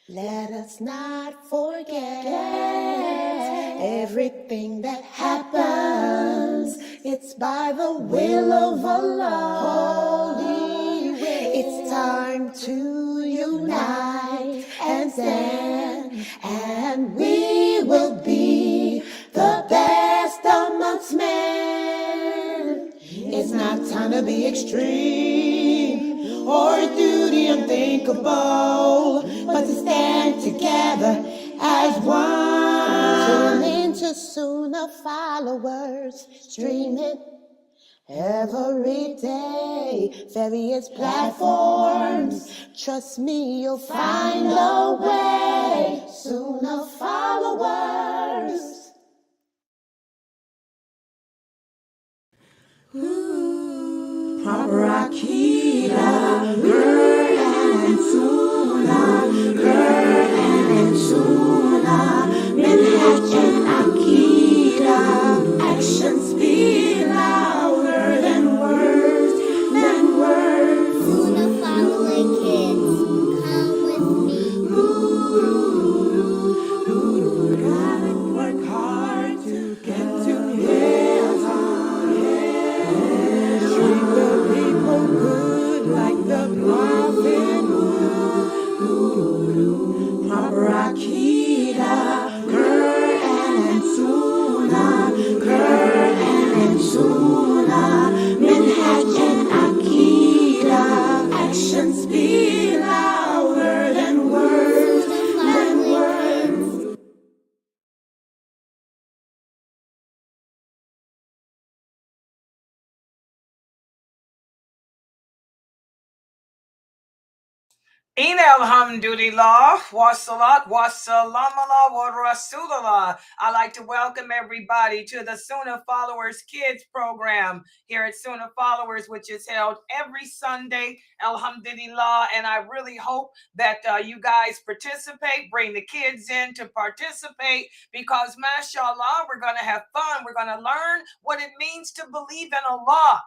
Let us not forget everything that happens. It's by the will of Allah. Holy will. It's time to unite and stand, and we will be the best amongst men. It's not time to be extreme or do the unthinkable, but to stand together as one. Tune into Sunnah followers, stream it every day, various platforms. Trust me, you'll find a way. Sunnah followers. Proper Aqidah, Quran and Sunnah, Quran and Sunnah, Minhaj and Aqidah, actions speak louder than words, Sunnah following kids, come with me. Work hard to get to heaven. Treat the people good like the prophet would. Proper Aqidah, Quran and Sunnah, Quran and Sunnah, Minhaj and Aqidah, actions speak louder than words, In alhamdulillah, wassalat, wassalamallah, wa rasulullah. I'd like to welcome everybody to the Sunnah Followers Kids program here at Sunnah Followers, which is held every Sunday, alhamdulillah. And I really hope that you guys participate, bring the kids in to participate, because mashallah, we're going to have fun. We're going to learn what it means to believe in Allah,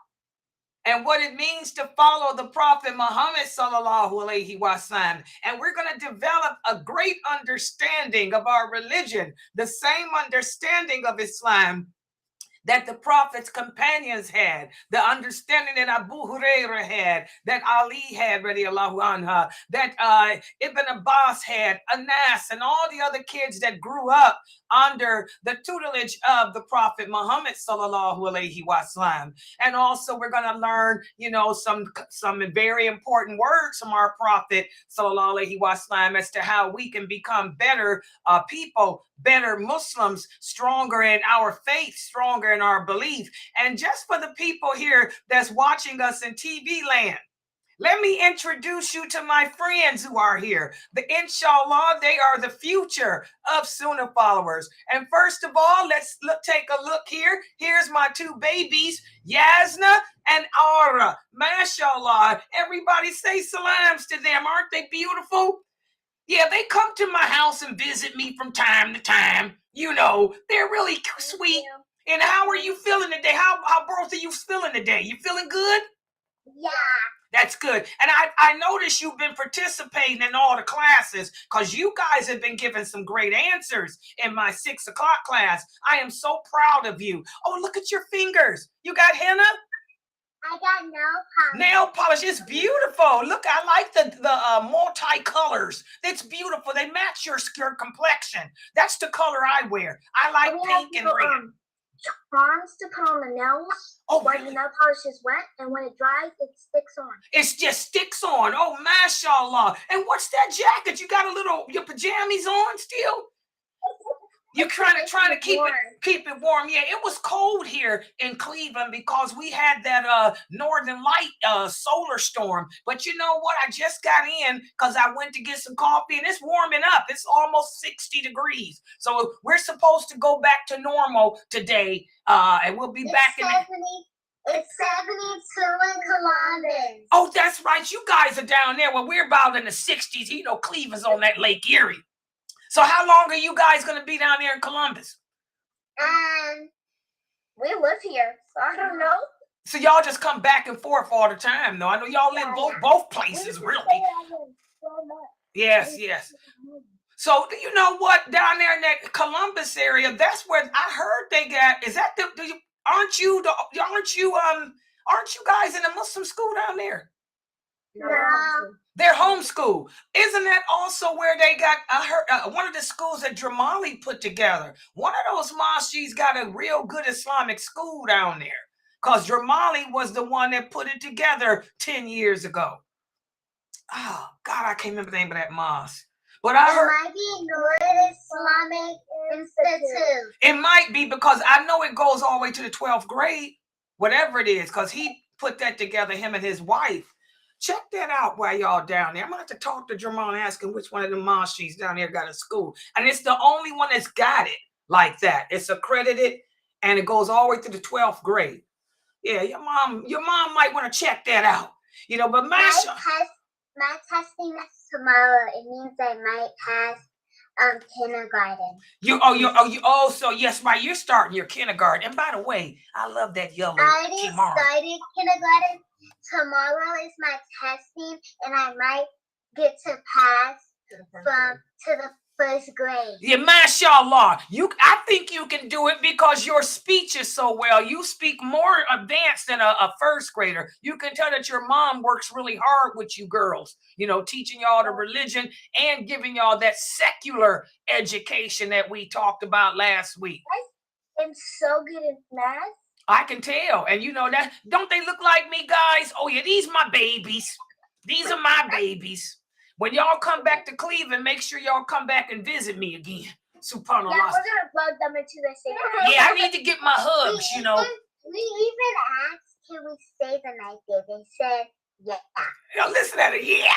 and what it means to follow the Prophet Muhammad sallallahu alaihi wasallam. And we're going to develop a great understanding of our religion, the same understanding of Islam that the Prophet's companions had, the understanding that Abu Hurairah had, that Ali had, radiallahu anha, that Ibn Abbas had, Anas, and all the other kids that grew up under the tutelage of the Prophet Muhammad sallallahu alaihi wasallam. And also we're going to learn, some very important words from our Prophet sallallahu alaihi wasallam as to how we can become better people, better Muslims, stronger in our faith, stronger in our belief. And just for the people here that's watching us in TV land, let me introduce you to my friends who are here. Inshallah, they are the future of Sunnah followers. And first of all, let's take a look here. Here's my two babies, Yasna and Ara. Mashallah. Everybody say salams to them. Aren't they beautiful? Yeah, they come to my house and visit me from time to time. They're really sweet. And how are you feeling today? How both of you feeling today? You feeling good? Yeah. That's good. And I noticed you've been participating in all the classes, because you guys have been giving some great answers in my 6 o'clock class. I am so proud of you. Oh, look at your fingers. You got henna? I got nail polish. Nail polish is beautiful. Look, I like the multi-colors. It's beautiful. They match your complexion. That's the color I wear. I like pink and red. Charms to put on the nails. Oh, when the nail polish is wet, and when it dries, it sticks on. It just sticks on. Oh, mashallah. And what's that jacket? You got your pajamas on still? You're trying to keep it warm. Yeah, it was cold here in Cleveland because we had that northern light solar storm. But you know what? I just got in because I went to get some coffee, and it's warming up. It's almost 60 degrees. So we're supposed to go back to normal today, and we'll be back in. It's 72 in Columbus. Oh, that's right. You guys are down there. Well, we're about in the 60s. Cleveland's on that Lake Erie. So how long are you guys going to be down there in Columbus? We live here, so I don't know. So y'all just come back and forth all the time, though. I know y'all live both places, really. Yes, yes. So you know what? Down there in that Columbus area, that's where I heard they got. Is that the? Aren't you guys in a Muslim school down there? No. They're homeschool. Isn't that also where they got? I heard one of the schools that Dramali put together. One of those mosques got a real good Islamic school down there. Because Dramali was the one that put it together 10 years ago. Oh, God, I can't remember the name of that mosque. But I heard it might be North Islamic Institute. It might be because I know it goes all the way to the 12th grade, whatever it is, because he put that together, him and his wife. Check that out while y'all down there. I'm going to have to talk to Jamal and ask him which one of the mosques down there got a school. And it's the only one that's got it like that. It's accredited, and it goes all the way to the 12th grade. Yeah, your mom might want to check that out. You know, but my testing is tomorrow. It means I might pass kindergarten. So yes, right, you're starting your kindergarten. And by the way, I love that yellow. I already started kindergarten. Tomorrow is my testing, and I might get to pass to the first grade. Yeah, mashallah. I think you can do it because your speech is so well. You speak more advanced than a first grader. You can tell that your mom works really hard with you girls, you know, teaching y'all the religion and giving y'all that secular education that we talked about last week. I'm so good at math. I can tell. And you know that, don't they look like me, guys? Oh yeah, these are my babies. These are my babies. When y'all come back to Cleveland, make sure y'all come back and visit me again. Subhanallah. Yeah, we're gonna plug them into the same. Yeah, I need to get my hugs, you know. We even asked, can we stay the night there? They said, yeah. Yo, listen at it. Yeah.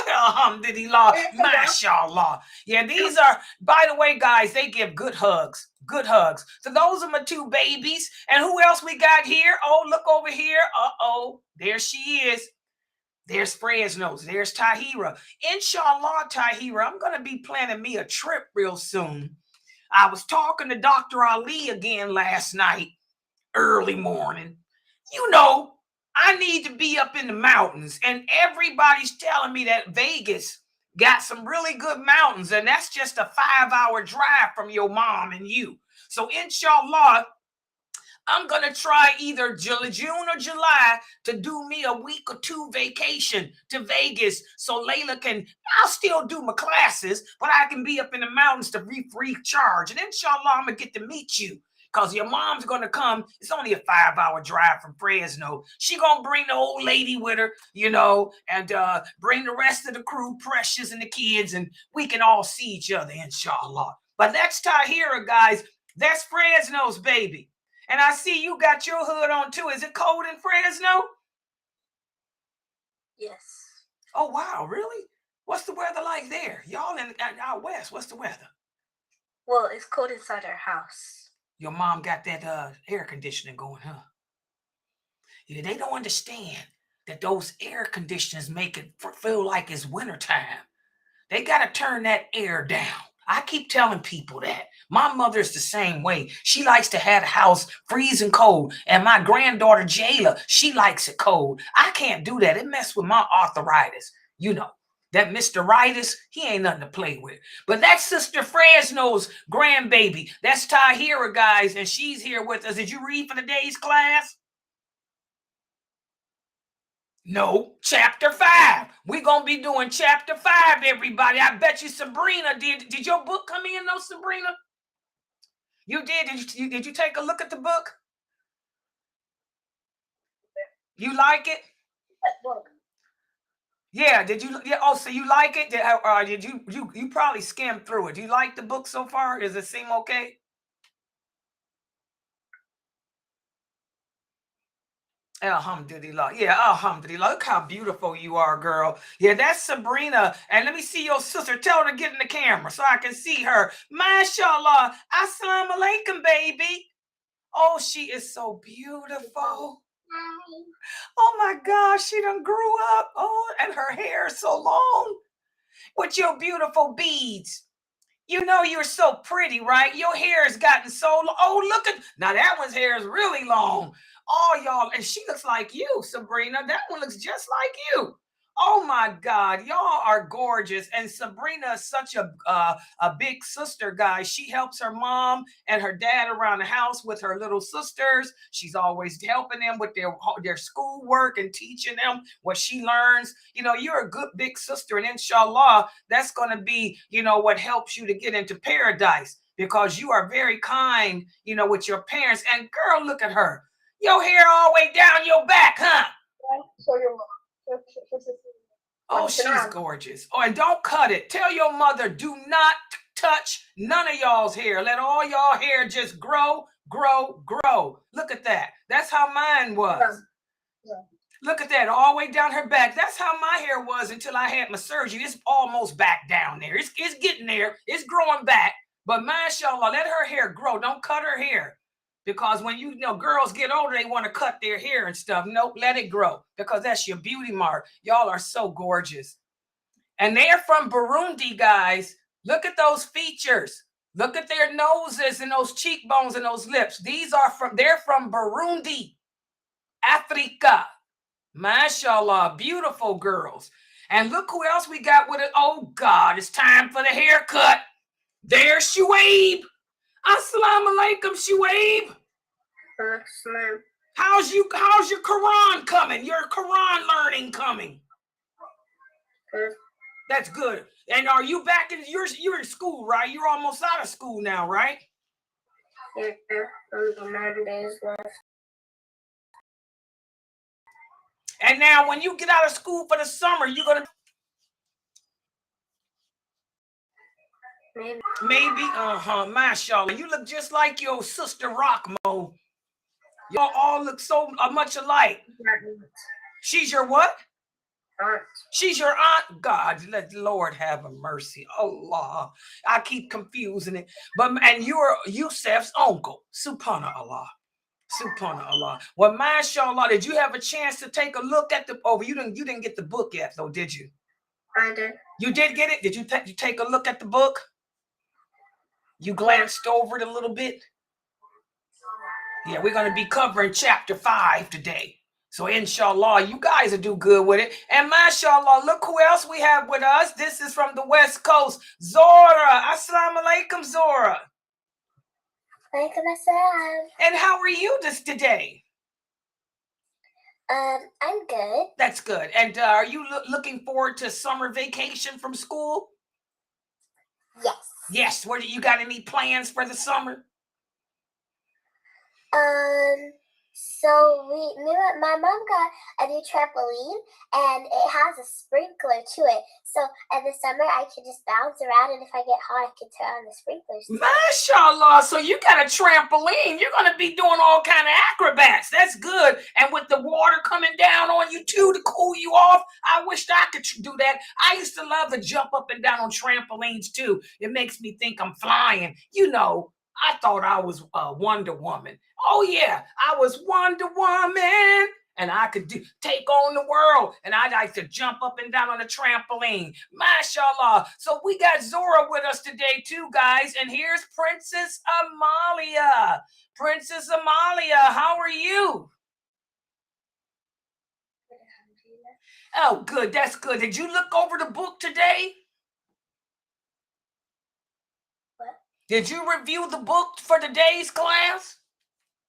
Alhamdulillah. Mashallah. Yeah, these are, by the way, guys, they give good hugs. Good hugs. So those are my two babies. And who else we got here? Oh, look over here. Uh-oh. There she is. There's Fresno's. There's Tahira. Inshallah, Tahira, I'm going to be planning me a trip real soon. I was talking to Dr. Ali again last night, early morning. You know, I need to be up in the mountains, and everybody's telling me that Vegas got some really good mountains, and that's just a 5-hour drive from your mom and you. So inshallah, I'm going to try either June or July to do me a week or two vacation to Vegas so Layla I'll still do my classes, but I can be up in the mountains to recharge. And inshallah, I'm going to get to meet you because your mom's going to come. It's only a 5-hour drive from Fresno. She going to bring the old lady with her, you know, and bring the rest of the crew, Precious and the kids, and we can all see each other, inshallah. But that's Tahira, guys. That's Fresno's baby. And I see you got your hood on too. Is it cold in Fresno? Yes. Oh, wow. Really? What's the weather like there? Y'all out west, what's the weather? Well, it's cold inside our house. Your mom got that air conditioning going, huh? Yeah, they don't understand that those air conditioners make it feel like it's wintertime. They got to turn that air down. I keep telling people that. My mother's the same way. She likes to have the house freezing cold. And my granddaughter, Jayla, she likes it cold. I can't do that. It messes with my arthritis. You know, that Mr. Ritis, he ain't nothing to play with. But that's Sister Fresno's grandbaby. That's Tahira, guys, and she's here with us. Did you read for today's class? No, chapter 5. We're going to be doing chapter 5, everybody. I bet you Sabrina did. Did your book come in, though, Sabrina? You did. Did you take a look at the book? You like it? Book. Yeah. Did you? Yeah. Oh, so you like it? Did you probably skimmed through it? Do you like the book so far? Does it seem okay? Alhamdulillah. Yeah, alhamdulillah. Look how beautiful you are, girl. Yeah, that's Sabrina. And let me see your sister. Tell her to get in the camera so I can see her. MashaAllah. Assalamu alaikum, baby. Oh, she is so beautiful. Hi. Oh, my gosh. She done grew up. Oh, and her hair is so long. With your beautiful beads. You know you're so pretty, right? Your hair has gotten so long. Oh, look at, now that one's hair is really long. Oh, y'all, and she looks like you, Sabrina. That one looks just like you. Oh my God, y'all are gorgeous. And Sabrina is such a big sister, guys. She helps her mom and her dad around the house with her little sisters. She's always helping them with their schoolwork and teaching them what she learns. You know, you're a good big sister, and inshallah, that's going to be, you know, what helps you to get into paradise, because you are very kind, you know, with your parents. And girl, look at her. Your hair all the way down your back, huh? Show your mom. Oh, she's gorgeous. Oh, and don't cut it. Tell your mother, do not touch none of y'all's hair. Let all y'all hair just grow, grow, grow. Look at that. That's how mine was. Yeah. Look at that, all the way down her back. That's how my hair was until I had my surgery. It's almost back down there. It's getting there. It's growing back. But mashallah, let her hair grow. Don't cut her hair. Because when you know girls get older, they want to cut their hair and stuff. Nope, let it grow, because that's your beauty mark. Y'all are so gorgeous. And they're from Burundi, guys. Look at those features. Look at their noses and those cheekbones and those lips. They're from Burundi, Africa. Mashallah, beautiful girls. And look who else we got with it. Oh God, it's time for the haircut. There's Shuaib. Assalamu alaikum, Shuaib. How's your Quran coming? Your Quran learning coming? Good. That's good. And are you back in you're in school, right? You're almost out of school now, right? Yeah, only 9 days left. And now when you get out of school for the summer, you're gonna maybe mashallah. You look just like your sister Rockmo. Y'all all look so much alike. She's your what? Aunt. She's your aunt. God, let the Lord have a mercy. Allah. I keep confusing it. And you're Yusef's uncle. Subhanallah. Subhanallah. Well, mashallah, did you have a chance to take a look at you didn't get the book yet, though, did you? I did. You did get it? Did you take a look at the book? You glanced over it a little bit? Yeah, we're going to be covering chapter 5 today. So inshallah, you guys will do good with it. And mashallah, look who else we have with us. This is from the West Coast, Zora. Assalamu alaikum, Zora. Walaikum assalam. And how are you today? I'm good. That's good. And are you looking forward to summer vacation from school? Yes. Yes. You got any plans for the summer? So my mom got a new trampoline, and it has a sprinkler to it. So in the summer, I can just bounce around, and if I get hot, I can turn on the sprinklers. Mashallah. So you got a trampoline. You're going to be doing all kind of acrobats. That's good. And with the water coming down on you too to cool you off, I wished I could do that. I used to love to jump up and down on trampolines too. It makes me think I'm flying. You know, I thought I was Wonder Woman. Oh yeah, I was Wonder Woman, and I could take on the world. And I like to jump up and down on a trampoline. Mashallah. So we got Zora with us today too, guys. And here's Princess Amalia. Princess Amalia, how are you? Oh, good. That's good. Did you look over the book today? Did you review the book for today's class?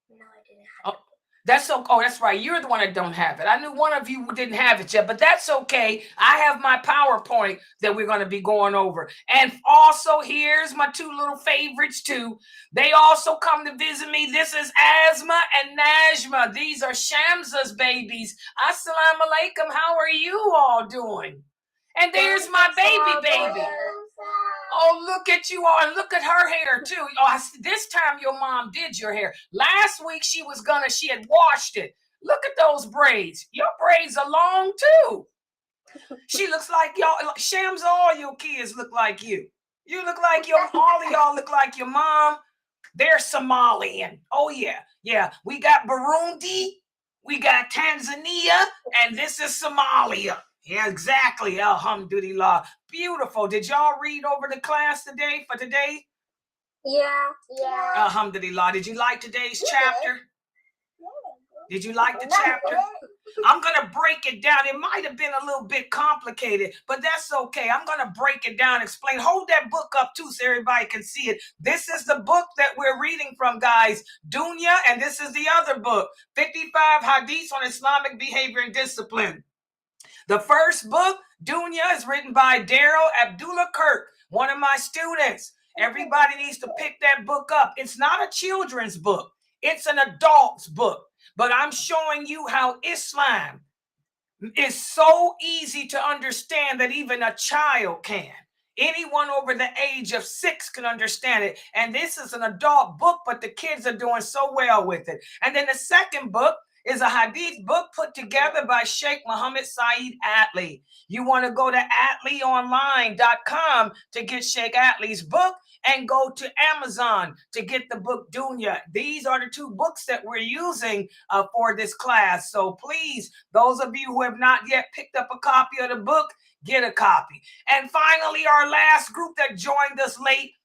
No, I didn't. That's right. You're the one that don't have it. I knew one of you didn't have it yet, but that's okay. I have my PowerPoint that we're going to be going over. And also, here's my two little favorites too. They also come to visit me. This is Asma and Najma. These are Shamsa's babies. Assalamu alaikum. How are you all doing? And there's my baby. Oh, look at you all, and look at her hair too. Oh, this time your mom did your hair. Last week she had washed it. Look at those braids. Your braids are long too. She looks like y'all. Shams, all your kids look like you. You look like all of y'all look like your mom. They're Somalian. Oh yeah, yeah. We got Burundi, we got Tanzania, and this is Somalia. Yeah, exactly. Alhamdulillah. Beautiful. Did y'all read over the class today for today? Yeah. Alhamdulillah. Did you like today's chapter? Did you like the chapter? I'm going to break it down. It might have been a little bit complicated, but that's okay. I'm going to break it down, explain. Hold that book up too so everybody can see it. This is the book that we're reading from, guys, Dunya, and this is the other book, 55 Hadiths on Islamic Behavior and Discipline. The first book, Dunya, is written by Daryl Abdullah Kirk, one of my students. Everybody needs to pick that book up. It's not a children's book. It's an adult's book. But I'm showing you how Islam is so easy to understand that even a child can. Anyone over the age of 6 can understand it. And this is an adult book, but the kids are doing so well with it. And then the second book is a hadith book put together by Sheikh Muhammad Saeed Atli. You want to go to atliionline.com to get Sheikh Atli's book, and go to Amazon to get the book Dunya. These are the two books that we're using for this class. So please, those of you who have not yet picked up a copy of the book, get a copy. And finally, our last group that joined us late.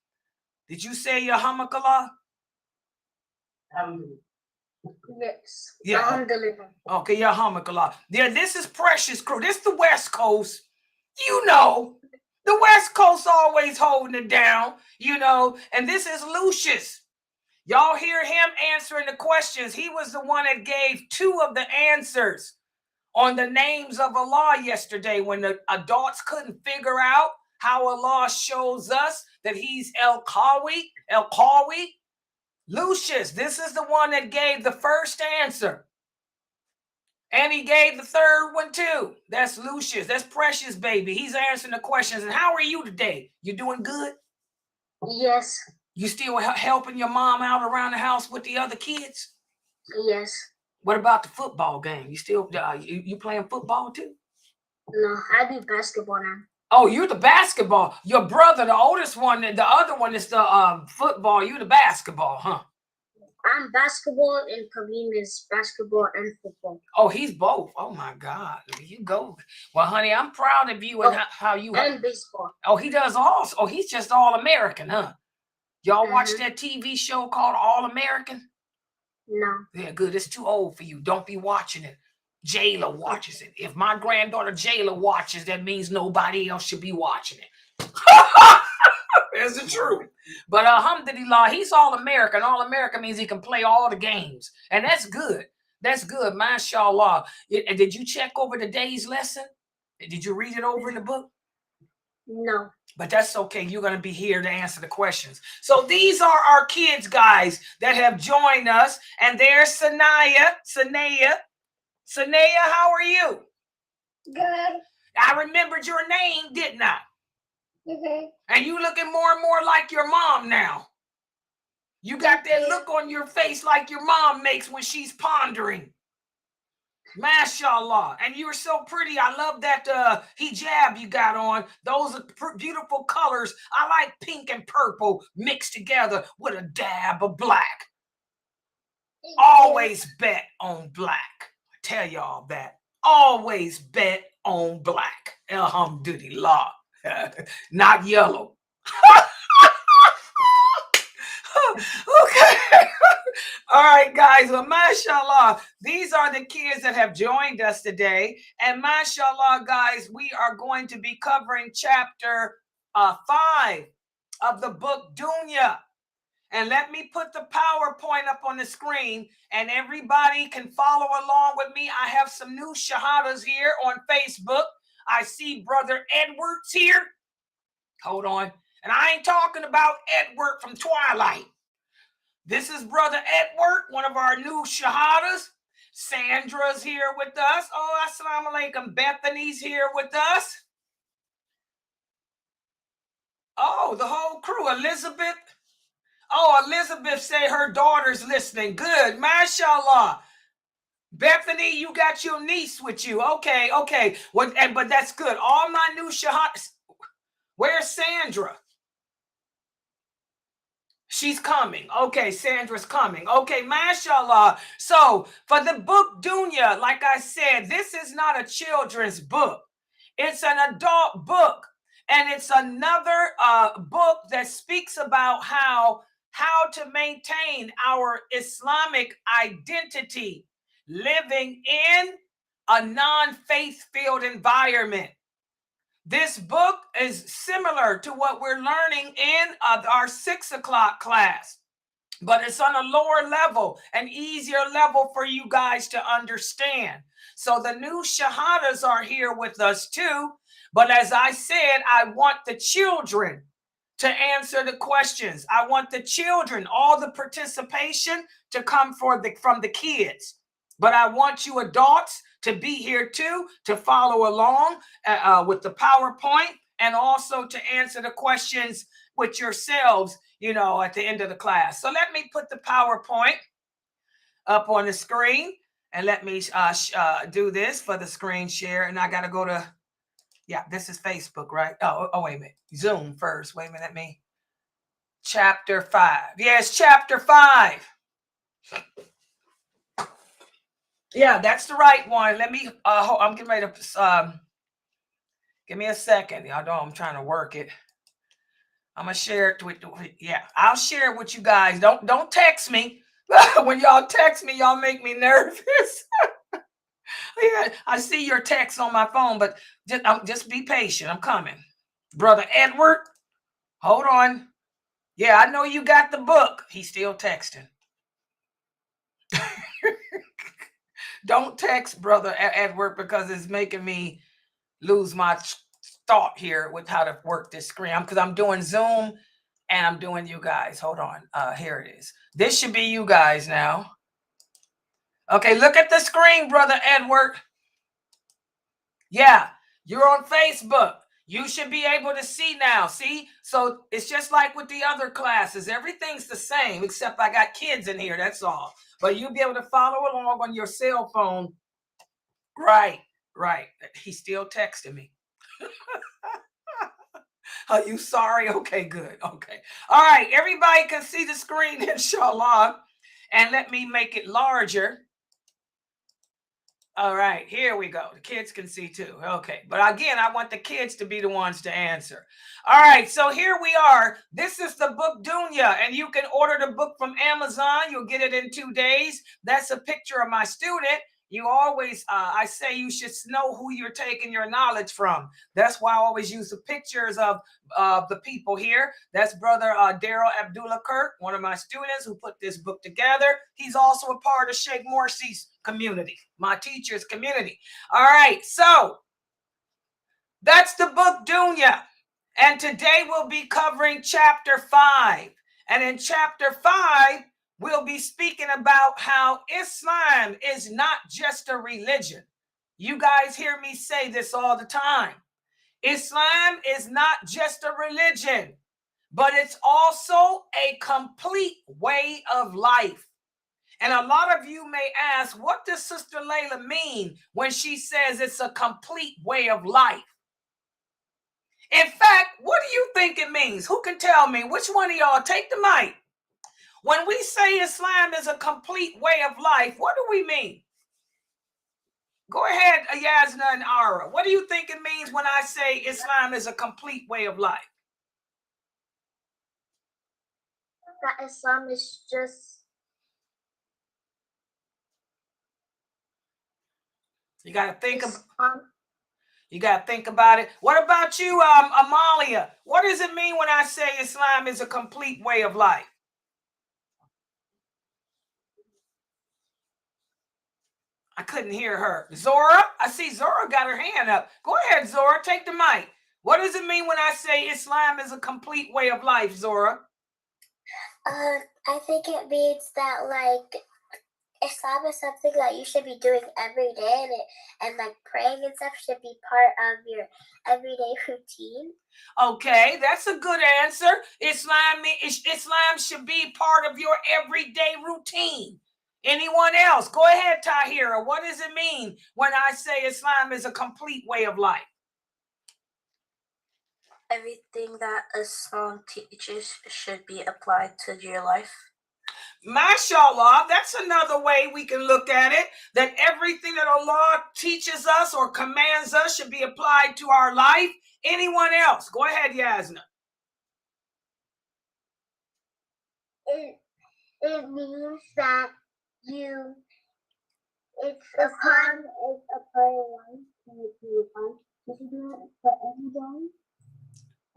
Did you say Yahamakallah? Yes. Yeah. Okay, Yahamakallah. Yeah, this is Precious Crew. This is the West Coast. You know, the West Coast always holding it down, you know, and this is Lucius. Y'all hear him answering the questions. He was the one that gave 2 of the answers on the names of Allah yesterday when the adults couldn't figure out how Allah shows us that he's El-Qawi. Lucius, this is the one that gave the first answer. And he gave the third one too. That's Lucius. That's Precious, baby. He's answering the questions. And how are you today? You doing good? Yes. You still helping your mom out around the house with the other kids? Yes. What about the football game? You still you playing football too? No, I do basketball now. Oh, you're the basketball. Your brother, the oldest one, the other one is the football. You the basketball, huh? I'm basketball, and Kareem is basketball and football. Oh, he's both. Oh my God, there you go. Well, honey, I'm proud of you and how you. And baseball. Oh, he does also. Oh, he's just all American, huh? Y'all watch that TV show called All American? No. Yeah, good. It's too old for you. Don't be watching it. Jayla watches it. If my granddaughter Jayla watches, that means nobody else should be watching it. That's the truth. But alhamdulillah, he's all American. All American means he can play all the games. And that's good. That's good, mashallah. And did you check over today's lesson? Did you read it over in the book? No. But that's okay. You're going to be here to answer the questions. So these are our kids, guys, that have joined us. And there's Sanaya. Sanaya, how are you? Good. I remembered your name, didn't I? Mm-hmm. And you looking more and more like your mom now. You got that look on your face like your mom makes when she's pondering. Mashallah. And you're so pretty. I love that hijab you got on. Those are beautiful colors. I like pink and purple mixed together with a dab of black. Always bet on black. I tell y'all that. Always bet on black. Alhamdulillah. Not yellow. Okay. All right, guys. Well, mashallah, these are the kids that have joined us today. And mashallah, guys, we are going to be covering chapter 5 of the book Dunya. And let me put the PowerPoint up on the screen, and everybody can follow along with me. I have some new shahadas here on Facebook. I see Brother Edwards here. Hold on. And I ain't talking about Edward from Twilight. This is Brother Edward, one of our new shahadas. Sandra's here with us. Oh, assalamu alaikum. Bethany's here with us. Oh, the whole crew. Elizabeth. Oh, Elizabeth say her daughter's listening. Good. Mashallah. Bethany, you got your niece with you. Okay. But that's good. All my new shahadas. Where's Sandra? She's coming. Okay, Sandra's coming. Okay, mashallah. So for the book Dunya, like I said, this is not a children's book. It's an adult book. And it's another book that speaks about how to maintain our Islamic identity, living in a non-faith-filled environment. This book is similar to what we're learning in our 6 o'clock class, but it's on a lower level, an easier level for you guys to understand. So the new shahadas are here with us too. But as I said, I want the children to answer the questions. I want the children, all the participation to come from the kids. But I want you adults to be here too, to follow along with the PowerPoint, and also to answer the questions with yourselves, you know, at the end of the class. So let me put the PowerPoint up on the screen, and let me do this for the screen share. And I got to go to, yeah, this is Facebook, right? Oh, wait a minute. Zoom first. Wait a minute. Let me. Chapter 5. Yes, chapter 5. Yeah, that's the right one. Let me, I'm getting ready to, give me a second. Y'all know I'm trying to work it. I'm going to share it with, yeah, I'll share it with you guys. Don't text me. When y'all text me, y'all make me nervous. Yeah, I see your text on my phone, but just be patient. I'm coming. Brother Edward, hold on. Yeah, I know you got the book. He's still texting. Don't text Brother Edward, because it's making me lose my thought here with how to work this screen. Because I'm doing Zoom and I'm doing you guys. Hold on. Here it is. This should be you guys now. Okay, look at the screen, Brother Edward. Yeah, you're on Facebook. You should be able to see now. See? So it's just like with the other classes. Everything's the same, except I got kids in here. That's all. But you'll be able to follow along on your cell phone. Right. He's still texting me. Are you sorry? Okay, good. Okay. All right. Everybody can see the screen, inshallah. And let me make it larger. All right, here we go. The kids can see too. Okay, but again, I want the kids to be the ones to answer. All right, so here we are. This is the book Dunya, and you can order the book from Amazon. You'll get it in 2 days. That's a picture of my student. You always, I say you should know who you're taking your knowledge from. That's why I always use the pictures of the people here. That's Brother Daryl Abdullah Kirk, one of my students who put this book together. He's also a part of Sheikh Morsi's community, my teacher's community. All right, so that's the book Dunya. And today we'll be covering chapter 5. And in chapter 5, we'll be speaking about how Islam is not just a religion. You guys hear me say this all the time. Islam is not just a religion, but it's also a complete way of life. And a lot of you may ask, what does Sister Laila mean when she says it's a complete way of life? In fact, what do you think it means? Who can tell me? Which one of y'all? Take the mic. When we say Islam is a complete way of life, what do we mean? Go ahead, Yasna and Ara. What do you think it means when I say Islam is a complete way of life? That Islam is just... You got to think of... You got to think about it. What about you, Amalia? What does it mean when I say Islam is a complete way of life? I couldn't hear her. Zora? I see Zora got her hand up. Go ahead, Zora. Take the mic. What does it mean when I say Islam is a complete way of life, Zora? I think it means that, like, Islam is something that you should be doing every day, and like praying and stuff should be part of your everyday routine. Okay, that's a good answer. Islam should be part of your everyday routine. Anyone else? Go ahead, Tahira. What does it mean when I say Islam is a complete way of life? Everything that Islam teaches should be applied to your life. MashaAllah, that's another way we can look at it, that everything that Allah teaches us or commands us should be applied to our life. Anyone else? Go ahead, Yasna. It means that you It's a fun. It's a prayer one. Can it be fun? You should do it for every day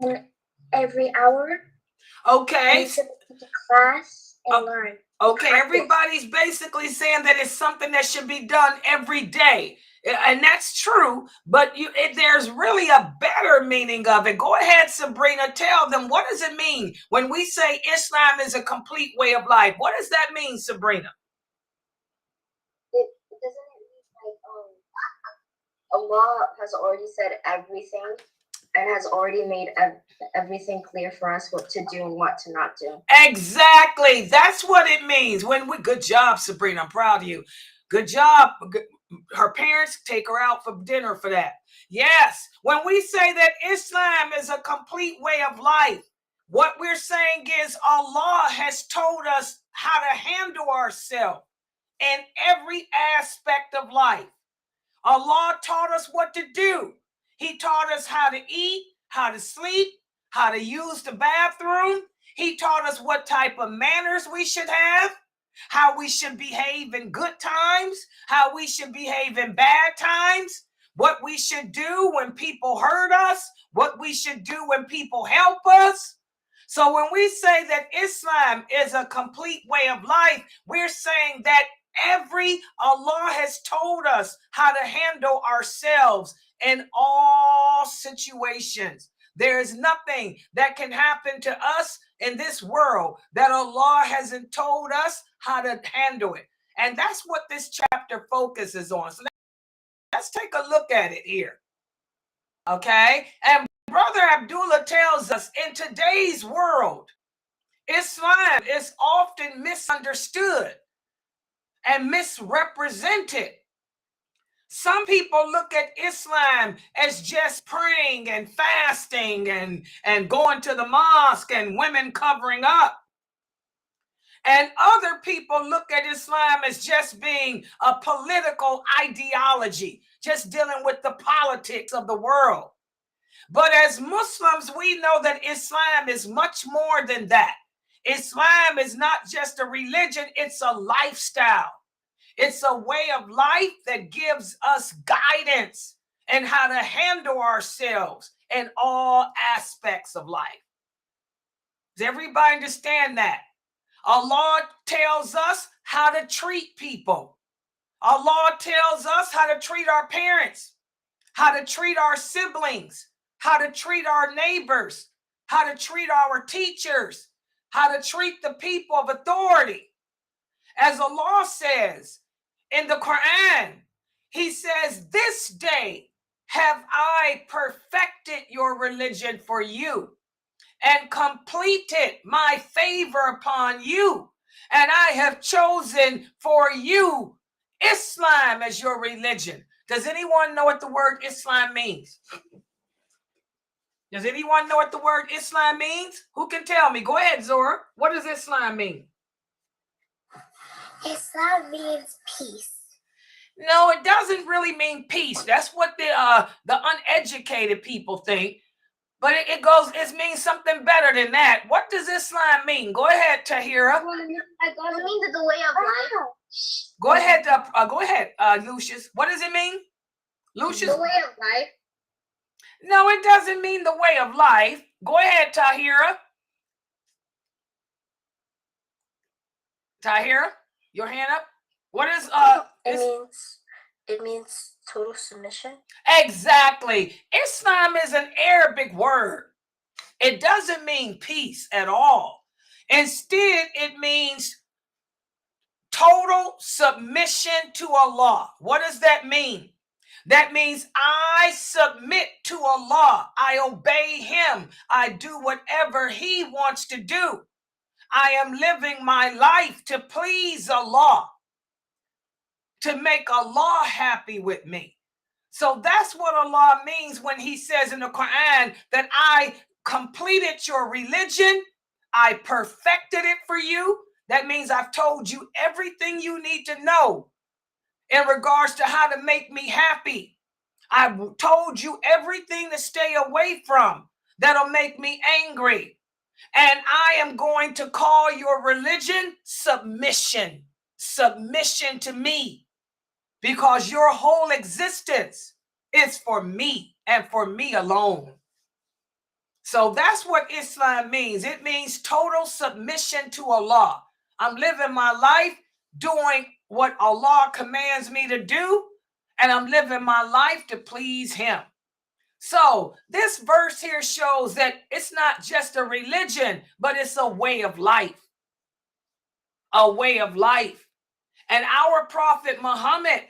and every hour. And Okay. you should go to class and learn. Okay, everybody's basically saying that it's something that should be done every day. And that's true, but there's really a better meaning of it. Go ahead, Sabrina, tell them, what does it mean when we say Islam is a complete way of life? What does that mean, Sabrina? It doesn't mean like Allah has already said everything and has already made everything clear for us what to do and what to not do. Exactly. That's what it means. Good job, Sabrina. I'm proud of you. Good job. Her parents take her out for dinner for that. Yes. When we say that Islam is a complete way of life, what we're saying is Allah has told us how to handle ourselves in every aspect of life. Allah taught us what to do. He taught us how to eat, how to sleep, how to use the bathroom. He taught us what type of manners we should have, how we should behave in good times, how we should behave in bad times, what we should do when people hurt us, what we should do when people help us. So when we say that Islam is a complete way of life, we're saying that Allah has told us how to handle ourselves in all situations. There is nothing that can happen to us in this world that Allah hasn't told us how to handle it. And that's what this chapter focuses on. So let's take a look at it here. Okay? And Brother Abdullah tells us in today's world, Islam is often misunderstood and misrepresented. Some people look at Islam as just praying and fasting and going to the mosque and women covering up. And other people look at Islam as just being a political ideology, just dealing with the politics of the world. But as Muslims, we know that Islam is much more than that. Islam is not just a religion, it's a lifestyle. It's a way of life that gives us guidance and how to handle ourselves in all aspects of life. Does everybody understand that? Allah tells us how to treat people. Allah tells us how to treat our parents, how to treat our siblings, how to treat our neighbors, how to treat our teachers, how to treat the people of authority. As Allah says in the Quran, He says, "This day have I perfected your religion for you and completed my favor upon you. And I have chosen for you Islam as your religion." Does anyone know what the word Islam means? Does anyone know what the word Islam means? Who can tell me? Go ahead, Zora. What does Islam mean? Islam means peace. No, it doesn't really mean peace. That's what the uneducated people think. But it means something better than that. What does Islam mean? Go ahead, Tahira. It means the way of life. Go ahead, Lucius. What does it mean? Lucius? The way of life. No, it doesn't mean the way of life. Go ahead, Tahira. Tahira, your hand up. What is It means total submission. Exactly. Islam is an Arabic word. It doesn't mean peace at all. Instead, it means total submission to Allah. What does that mean? That means I submit to Allah. I obey Him. I do whatever He wants to do. I am living my life to please Allah, to make Allah happy with me. So that's what Allah means when He says in the Quran that I completed your religion, I perfected it for you. That means I've told you everything you need to know in regards to how to make me happy. I've told you everything to stay away from that'll make me angry. And I am going to call your religion submission. Submission to me. because your whole existence is for me and for me alone. So that's what Islam means. It means total submission to Allah. I'm living my life doing what Allah commands me to do, and I'm living my life to please Him. So this verse here shows that it's not just a religion, but it's a way of life. A way of life. And our Prophet Muhammad,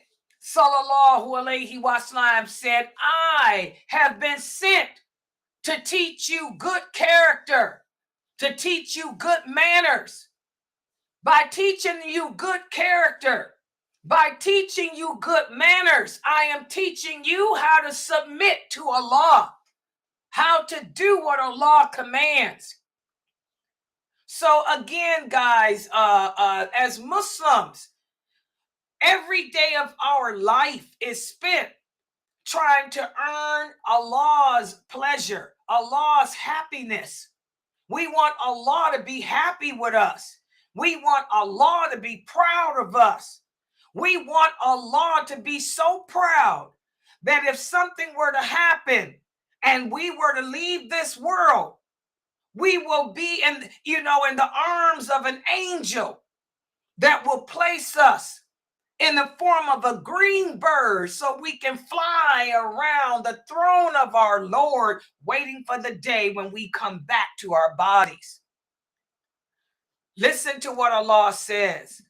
sallallahu alaihi wasallam, said, I have been sent to teach you good character, to teach you good manners. By teaching you good character, by teaching you good manners, I am teaching you how to submit to Allah, how to do what Allah commands. So again, guys, as Muslims, every day of our life is spent trying to earn Allah's pleasure, Allah's happiness. We want Allah to be happy with us. We want Allah to be proud of us. We want Allah to be so proud that if something were to happen and we were to leave this world, we will be in the arms of an angel that will place us in the form of a green bird so we can fly around the throne of our Lord, waiting for the day when we come back to our bodies. Listen to what Allah says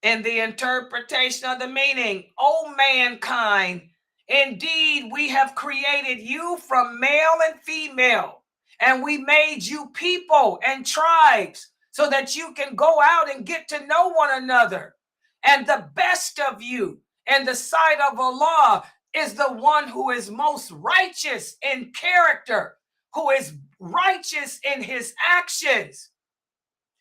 in the interpretation of the meaning. O mankind, indeed we have created you from male and female, and we made you people and tribes so that you can go out and get to know one another. And the best of you in the sight of Allah is the one who is most righteous in character, who is righteous in his actions.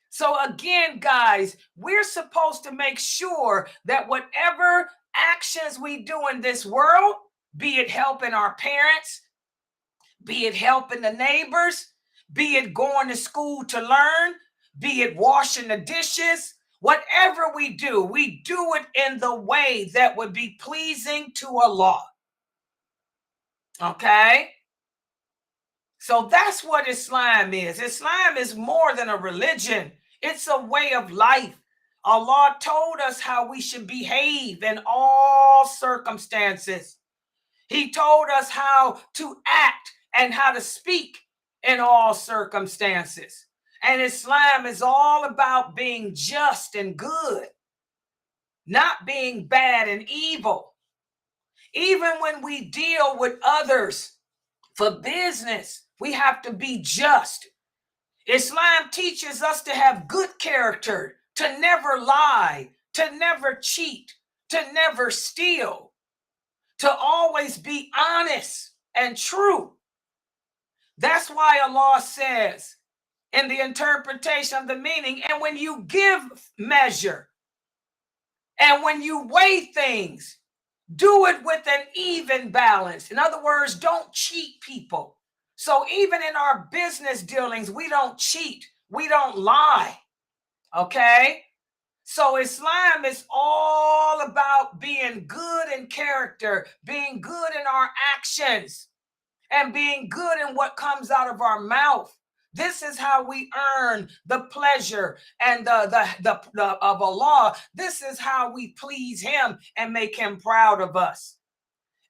So again, guys, we're supposed to make sure that whatever actions we do in this world, be it helping our parents, be it helping the neighbors, be it going to school to learn, be it washing the dishes, whatever we do it in the way that would be pleasing to Allah. Okay? So that's what Islam is. Islam is more than a religion. It's a way of life. Allah told us how we should behave in all circumstances. He told us how to act and how to speak in all circumstances. And Islam is all about being just and good, not being bad and evil. Even when we deal with others for business, we have to be just. Islam teaches us to have good character, to never lie, to never cheat, to never steal, to always be honest and true. That's why Allah says in the interpretation of the meaning, and when you give measure and when you weigh things, do it with an even balance. In other words, don't cheat people. So even in our business dealings, we don't cheat. We don't lie. Okay? So Islam is all about being good in character, being good in our actions, and being good in what comes out of our mouth. This is how we earn the pleasure and the of Allah. This is how we please Him and make Him proud of us.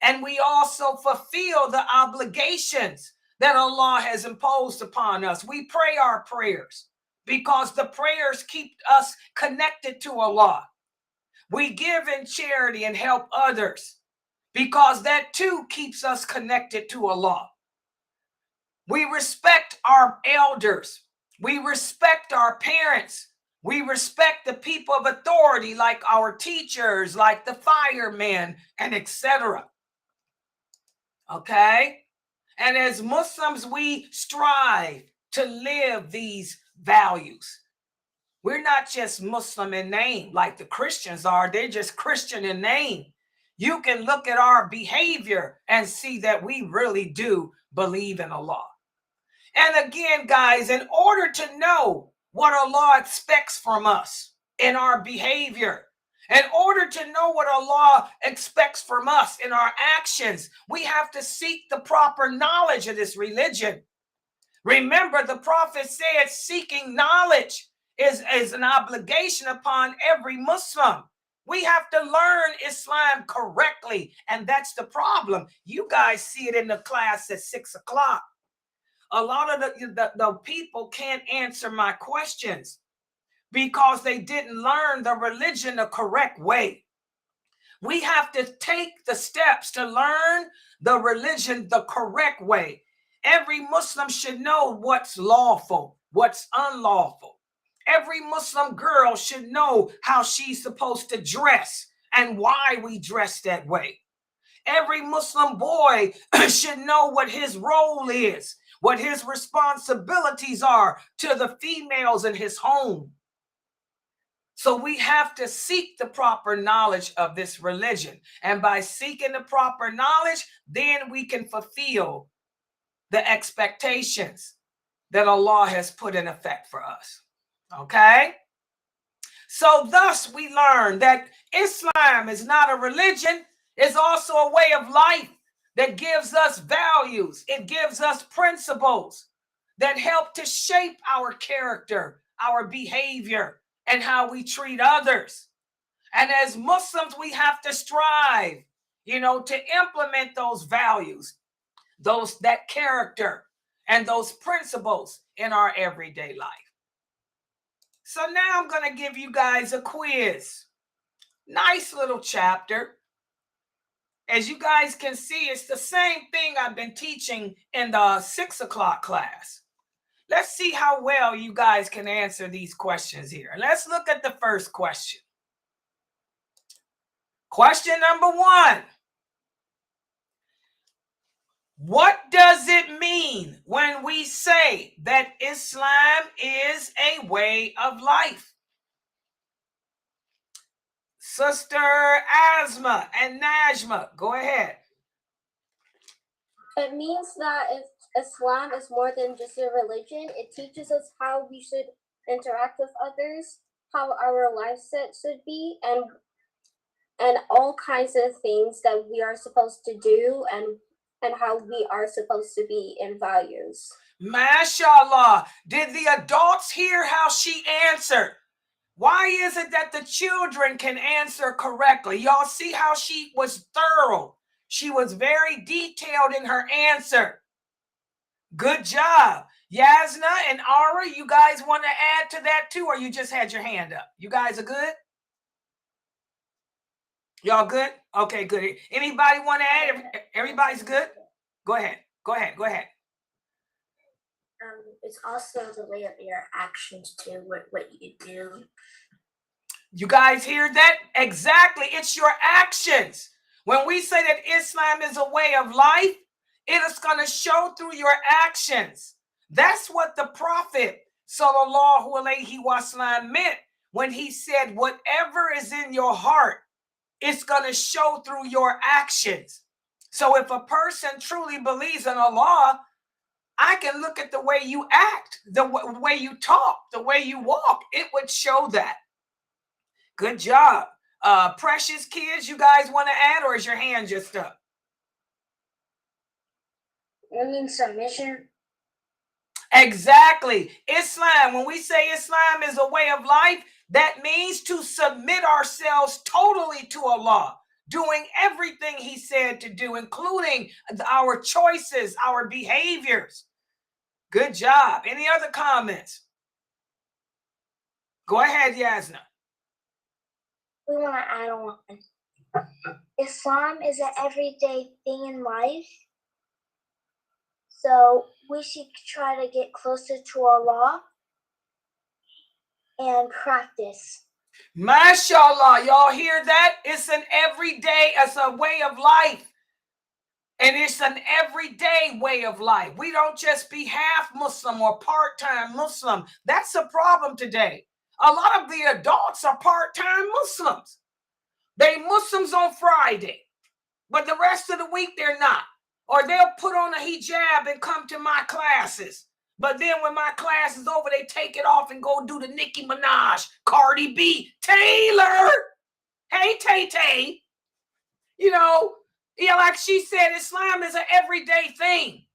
And we also fulfill the obligations that Allah has imposed upon us. We pray our prayers because the prayers keep us connected to Allah. We give in charity and help others because that too keeps us connected to Allah. We respect our elders. We respect our parents. We respect the people of authority like our teachers, like the firemen, and etc. Okay? And as Muslims, we strive to live these values. We're not just Muslim in name like the Christians are. They're just Christian in name. You can look at our behavior and see that we really do believe in Allah. And again, guys, in order to know what Allah expects from us in our behavior, In order to know what Allah expects from us in our actions, we have to seek the proper knowledge of this religion. Remember, the Prophet said seeking knowledge is an obligation upon every Muslim. We have to learn Islam correctly, and that's the problem. You guys see it in the class at 6 o'clock. A lot of the people can't answer my questions because they didn't learn the religion the correct way. We have to take the steps to learn the religion the correct way. Every Muslim should know what's lawful, what's unlawful. Every Muslim girl should know how she's supposed to dress and why we dress that way. Every Muslim boy should know what his role is, what his responsibilities are to the females in his home. So we have to seek the proper knowledge of this religion. And by seeking the proper knowledge, then we can fulfill the expectations that Allah has put in effect for us. Okay? So thus we learn that Islam is not a religion, it's also a way of life that gives us values. It gives us principles that help to shape our character, our behavior, and how we treat others. And as Muslims, we have to strive, to implement those values, that character, and those principles in our everyday life. So now I'm going to give you guys a quiz. Nice little chapter. As you guys can see, it's the same thing I've been teaching in the 6 o'clock class. Let's see how well you guys can answer these questions here. Let's look at the first question. Question number 1. What does it mean when we say that Islam is a way of life? Sister Asma and Najma, go ahead. It means that if Islam is more than just a religion, it teaches us how we should interact with others, how our lifestyle should be, and all kinds of things that we are supposed to do and how we are supposed to be in values. MashaAllah. Did the adults hear how she answered? Why is it that the children can answer correctly? Y'all see how she was thorough. She was very detailed in her answer. Good job. Yasna and Ara, you guys want to add to that too, or you just had your hand up? You guys are good? Y'all good? Okay, good. Anybody want to add? Everybody's good? Go ahead. It's also the way of your actions too, what you do. You guys hear that? Exactly. It's your actions. When we say that Islam is a way of life, it is going to show through your actions. That's what the Prophet sallallahu alaihi wasallam meant when he said, whatever is in your heart, it's going to show through your actions. So if a person truly believes in Allah, I can look at the way you act, the way you talk, the way you walk. It would show that. Good job. Precious kids, you guys want to add, or is your hand just up? It means submission. Exactly. Islam, when we say Islam is a way of life, that means to submit ourselves totally to Allah, doing everything he said to do, including our choices, our behaviors. Good job. Any other comments? Go ahead, Yasna. We want to add on. Islam is an everyday thing in life. So we should try to get closer to Allah and practice. MashaAllah, y'all hear that? It's an everyday, it's a way of life. And it's an everyday way of life. We don't just be half Muslim or part-time Muslim. That's a problem today. A lot of the adults are part-time Muslims. They Muslims on Friday, but the rest of the week they're not. Or they'll put on a hijab and come to my classes. But then when my class is over, they take it off and go do the Nicki Minaj, Cardi B, Taylor. Hey, Tay. You know, yeah, like she said, Islam is an everyday thing.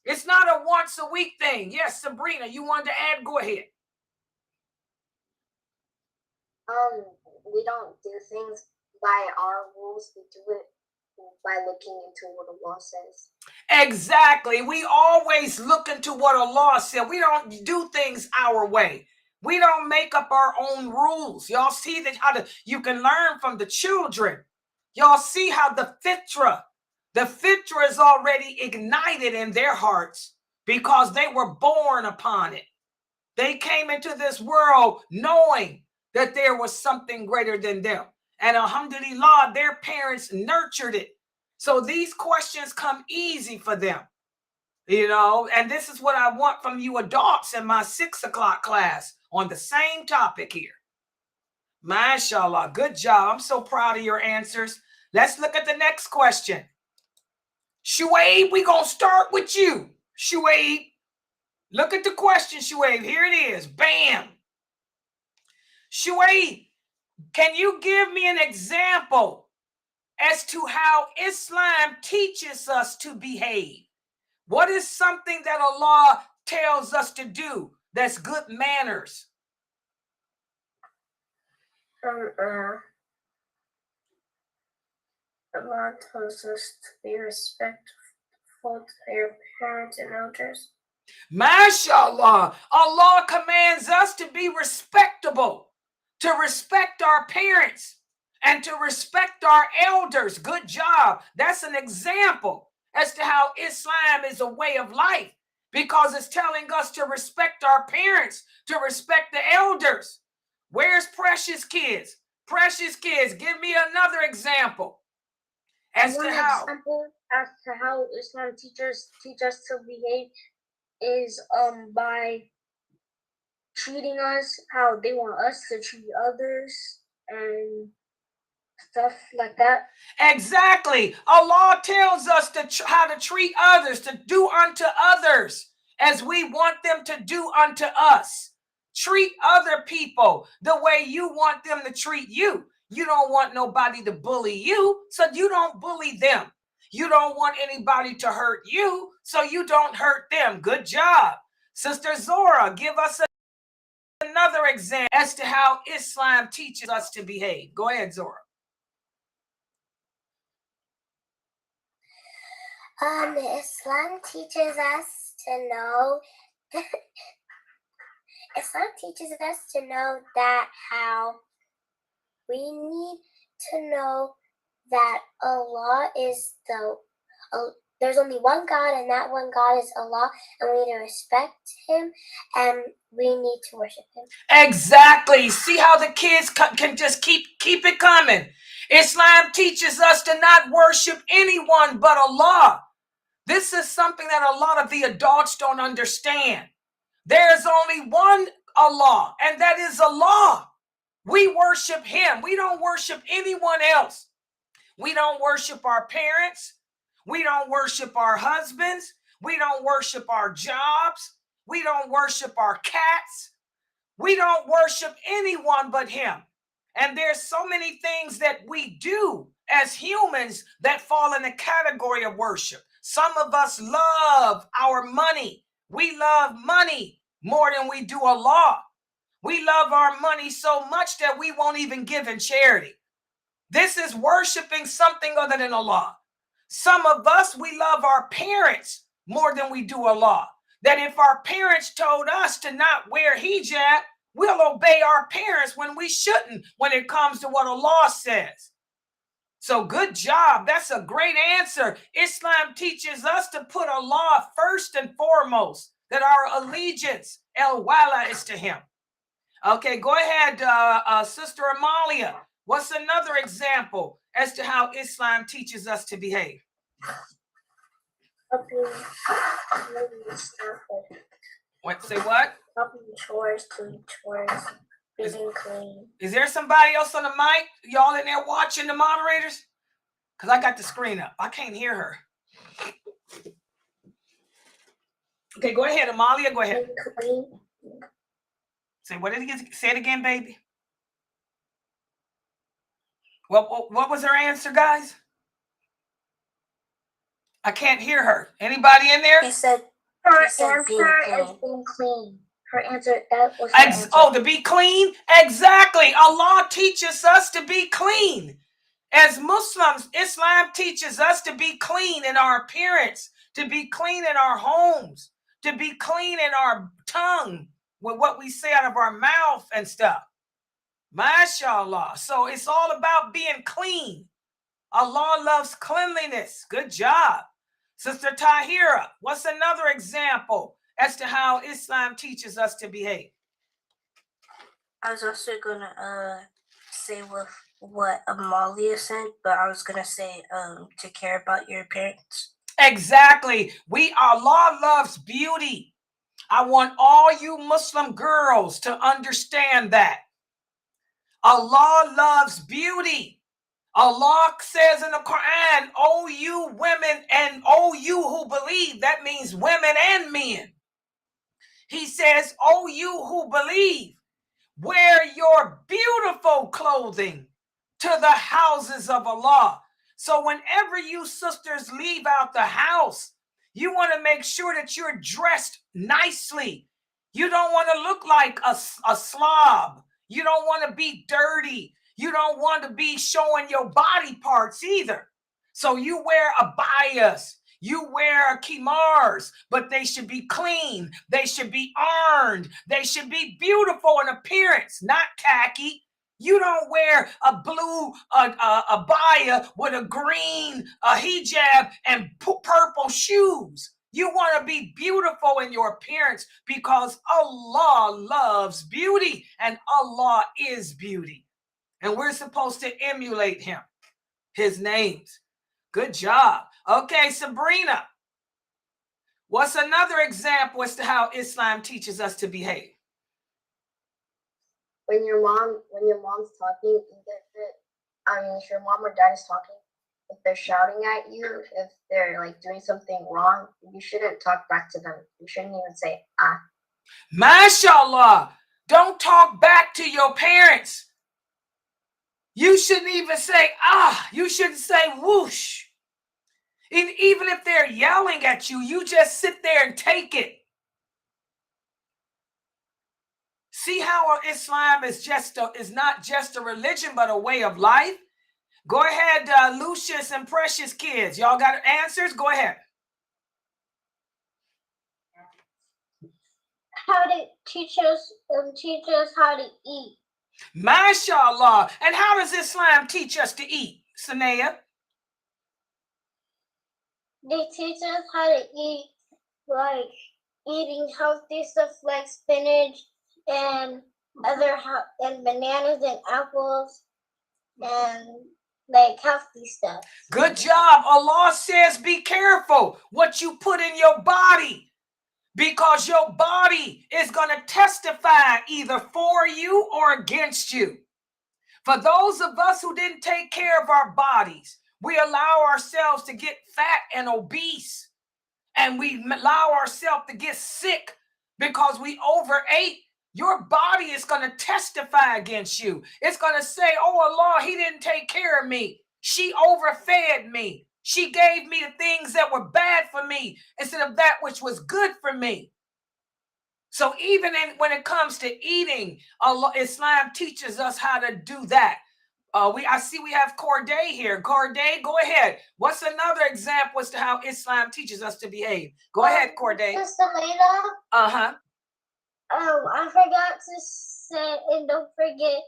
It's not a once a week thing. Yes, Sabrina, you wanted to add? Go ahead. We don't do things by our rules. We do it by looking into what Allah says. Exactly. We always look into what Allah said. We don't do things our way. We don't make up our own rules. Y'all see that you can learn from the children. Y'all see how the fitra is already ignited in their hearts because they were born upon it. They came into this world knowing that there was something greater than them. And alhamdulillah, their parents nurtured it. So these questions come easy for them, you know, and this is what I want from you adults in my 6 o'clock class on the same topic here. MashaAllah, good job. I'm so proud of your answers. Let's look at the next question. Shuaib, we're going to start with you. Shuaib, look at the question, Shuaib. Here it is. Bam. Shuaib, can you give me an example as to how Islam teaches us to behave? What is something that Allah tells us to do that's good manners? Allah tells us to be respectful to your parents and elders. MashaAllah, Allah commands us to be respectable, to respect our parents and to respect our elders. Good job. That's an example as to how Islam is a way of life, because it's telling us to respect our parents, to respect the elders. Where's Precious Kids? Precious Kids, give me another example as to how Islam teach us to behave is by treating us how they want us to treat others and stuff like that. Exactly. Allah tells us how to treat others, to do unto others as we want them to do unto us. Treat other people the way you want them to treat you. You don't want nobody to bully you, so you don't bully them. You don't want anybody to hurt you, so you don't hurt them. Good job. Sister Zora, give us another example as to how Islam teaches us to behave. Go ahead, Zora. Islam teaches us to know Islam teaches us to know that how we need to know that Allah is there's only one God, and that one God is Allah, and we need to respect him and we need to worship him. Exactly. See how the kids can just keep it coming. Islam teaches us to not worship anyone but Allah. This is something that a lot of the adults don't understand. There's only one Allah, and that is Allah. We worship him. We don't worship anyone else. We don't worship our parents. We don't worship our husbands. We don't worship our jobs. We don't worship our cats. We don't worship anyone but him. And there's so many things that we do as humans that fall in the category of worship. Some of us love our money. We love money more than we do Allah. We love our money so much that we won't even give in charity. This is worshiping something other than Allah. Some of us, we love our parents more than we do Allah. That if our parents told us to not wear hijab, we'll obey our parents when we shouldn't, when it comes to what Allah says. So good job. That's a great answer. Islam teaches us to put Allah first and foremost, that our allegiance, al-wala, is to him. Okay, go ahead, Sister Amalia. What's another example as to how Islam teaches us to behave? What? Say what? Helping chores, doing chores, being clean. Is there somebody else on the mic? Y'all in there watching the moderators? Because I got the screen up. I can't hear her. Okay, go ahead, Amalia. Go ahead. Say what did he say it again, baby? What was her answer, guys? I can't hear her. Anybody in there? He said Her being answer is clean. being clean. Her answer, that was her answer. Oh, to be clean? Exactly. Allah teaches us to be clean. As Muslims, Islam teaches us to be clean in our appearance, to be clean in our homes, to be clean in our tongue with what we say out of our mouth and stuff. MashaAllah. So it's all about being clean. Allah loves cleanliness. Good job. Sister Tahira, what's another example as to how Islam teaches us to behave? I was also gonna say with what Amalia said, but I was gonna say to care about your appearance. Exactly. Allah loves beauty. I want all you Muslim girls to understand that. Allah loves beauty. Allah says in the Quran, "O you women and O you who believe," that means women and men. He says, "O you who believe, wear your beautiful clothing to the houses of Allah." So whenever you sisters leave out the house, you want to make sure that you're dressed nicely. You don't want to look like a slob. You don't want to be dirty. You don't want to be showing your body parts either. So you wear abayas, you wear kimars, but they should be clean. They should be ironed. They should be beautiful in appearance, not tacky. You don't wear a blue abaya with a green hijab and purple shoes. You want to be beautiful in your appearance because Allah loves beauty and Allah is beauty. And we're supposed to emulate him, his names. Good job. Okay, Sabrina. What's another example as to how Islam teaches us to behave? When your mom's talking, if your mom or dad is talking, if they're shouting at you, if they're like doing something wrong, you shouldn't talk back to them. You shouldn't even say ah. MashaAllah. Don't talk back to your parents. You shouldn't even say ah. You shouldn't say whoosh. And even if they're yelling at you, you just sit there and take it. See how Islam is not just a religion, but a way of life? Go ahead, Lucius and Precious kids. Y'all got answers? Go ahead. How to teach us how to eat. MashaAllah. And how does Islam teach us to eat, Sanaya? They teach us how to eat, like eating healthy stuff like spinach and and bananas and apples and like healthy stuff. Good job. Allah says be careful what you put in your body, because your body is going to testify either for you or against you. For those of us who didn't take care of our bodies, we allow ourselves to get fat and obese, and we allow ourselves to get sick because we overate. Your body is going to testify against you. It's going to say, "Oh, Allah, he didn't take care of me. She overfed me. She gave me the things that were bad for me instead of that which was good for me." So even when it comes to eating, Islam teaches us how to do that. I see we have Corday here. Corday, go ahead. What's another example as to how Islam teaches us to behave? Go ahead, Corday. Sister Laila. Uh-huh. I forgot to say, and don't forget,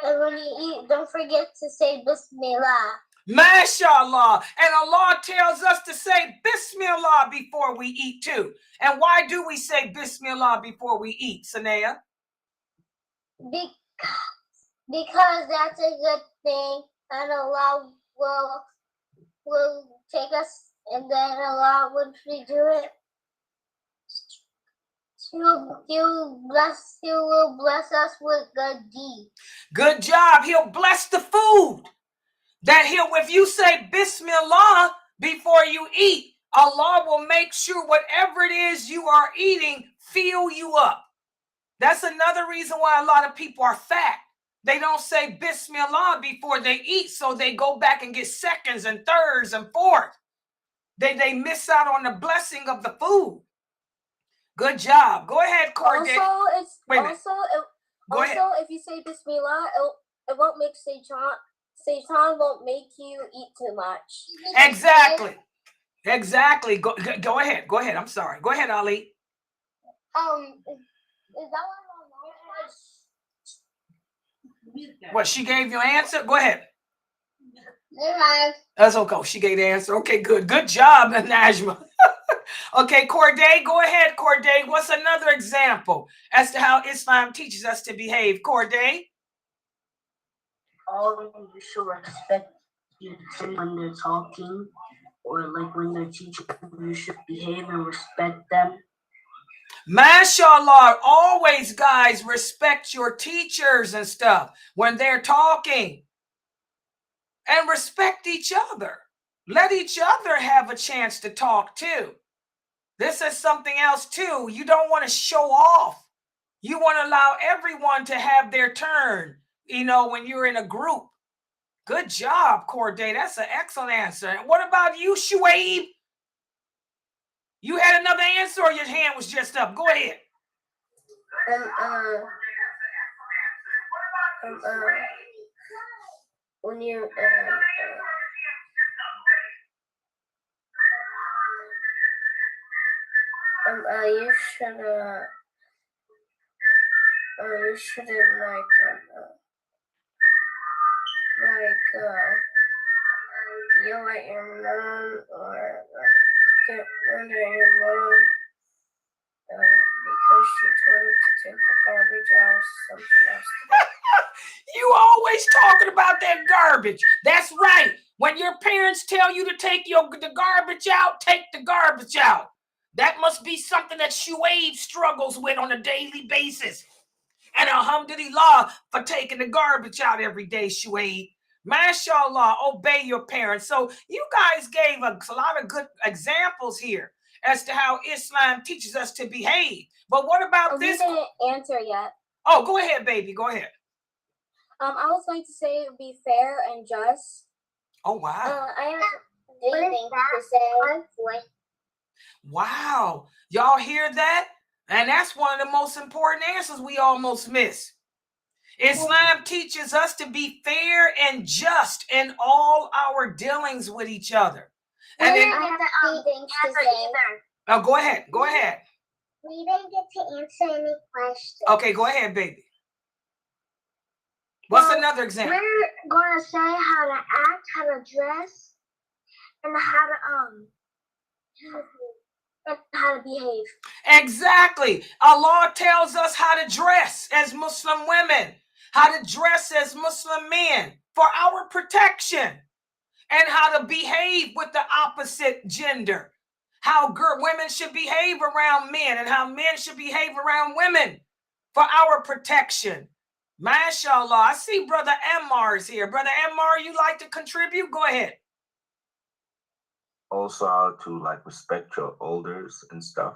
and when you eat, don't forget to say Bismillah. MashaAllah. And Allah tells us to say Bismillah before we eat too. And why do we say Bismillah before we eat, Sanaya? Because that's a good thing, and Allah will take us, and then Allah, once we do it, He will bless us with good deeds. Good job. He'll bless the food. If you say Bismillah before you eat, Allah will make sure whatever it is you are eating fill you up. That's another reason why a lot of people are fat, They don't say Bismillah before they eat, so they go back and get seconds and thirds and fourths. They miss out on the blessing of the food. Good job. Go ahead, Corday. Also, if you say Bismillah, it won't make Satan won't make you eat too much. Exactly. Go ahead. Go ahead. I'm sorry. Go ahead, Ali. Is that one? What, she gave you an answer? Go ahead. Yeah. That's okay. She gave the answer. Okay, good. Good job, Najma. Okay, Corday, go ahead, Corday. What's another example as to how Islam teaches us to behave? Corday? All you should respect when they're talking, or like when they're teaching, you should behave and respect them. MashaAllah, always, guys, respect your teachers and stuff when they're talking. And respect each other. Let each other have a chance to talk too. This is something else too. You don't want to show off. You want to allow everyone to have their turn, when you're in a group. Good job, Corday. That's an excellent answer. And what about you, Shuaib? You had another answer, or your hand was just up? Go ahead. When you yell at your mom, or get mad at your mom because she told you to take the garbage out or something else. You always talking about that garbage. That's right. When your parents tell you to take the garbage out, take the garbage out. That must be something that Shuaib struggles with on a daily basis. And alhamdulillah for taking the garbage out every day, Shuaib. MashaAllah, obey your parents. So you guys gave a lot of good examples here as to how Islam teaches us to behave. But what about this? We didn't answer yet. Oh, go ahead, baby. Go ahead. I was going to say be fair and just. Oh, wow. I have three things to say. Wow. Y'all hear that? And that's one of the most important answers we almost miss. Islam teaches us to be fair and just in all our dealings with each other. And then, I have three things to say. Oh, go ahead. Go ahead. We didn't get to answer any questions. Okay, go ahead, baby. What's another example? We're going to say how to act, how to dress, and how to behave. Exactly. Allah tells us how to dress as Muslim women, how to dress as Muslim men for our protection, and how to behave with the opposite gender, how women should behave around men and how men should behave around women for our protection. MashaAllah. I see Brother Ammar is here. Brother Ammar, you like to contribute? Go ahead. Also, how to respect your elders and stuff.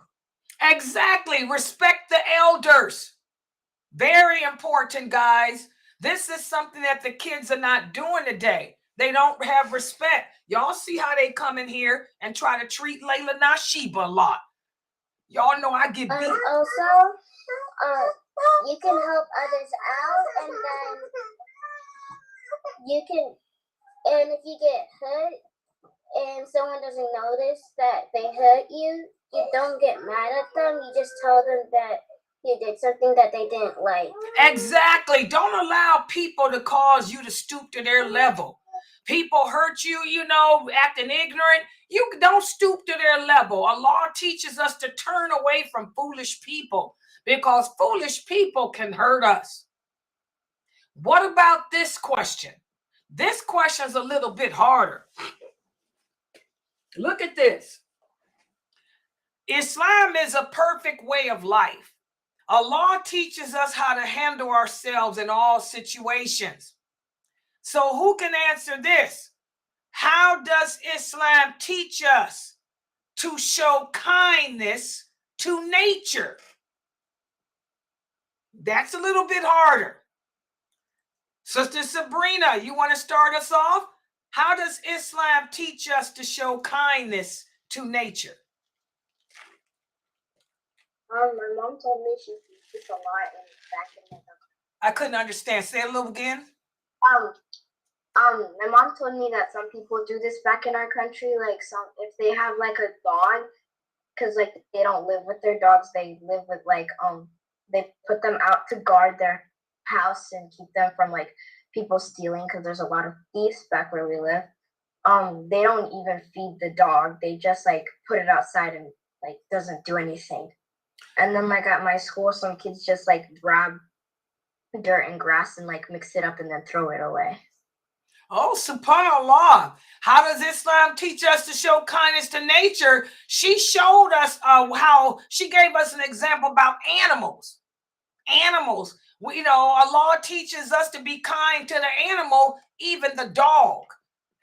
Exactly. Respect the elders. Very important, guys. This is something that the kids are not doing today. They don't have respect. Y'all see how they come in here and try to treat Laila Nasheeba a lot. Y'all know I get beat. Also, you can help others out, and then and if you get hurt and someone doesn't notice that they hurt you, you don't get mad at them. You just tell them that you did something that they didn't like. Exactly. Don't allow people to cause you to stoop to their level. People hurt you, acting ignorant. You don't stoop to their level. Allah teaches us to turn away from foolish people because foolish people can hurt us. What about this question? This question is a little bit harder. Look at this. Islam is a perfect way of life. Allah teaches us how to handle ourselves in all situations. So who can answer this? How does Islam teach us to show kindness to nature? That's a little bit harder. Sister Sabrina, you want to start us off? How does Islam teach us to show kindness to nature? My mom told me she did this a lot back in the I couldn't understand. Say it a little again. My mom told me that some people do this back in our country, like if they have like a dog, because like they don't live with their dogs, they live with like they put them out to guard their house and keep them from like people stealing, because there's a lot of thieves back where we live. They don't even feed the dog, they just like put it outside and like doesn't do anything. And then like at my school, some kids just like grab dirt and grass and like mix it up and then throw it away. Oh, subhanAllah. How does Islam teach us to show kindness to nature? She showed us how she gave us an example about animals. Animals. Allah teaches us to be kind to the animal, even the dog.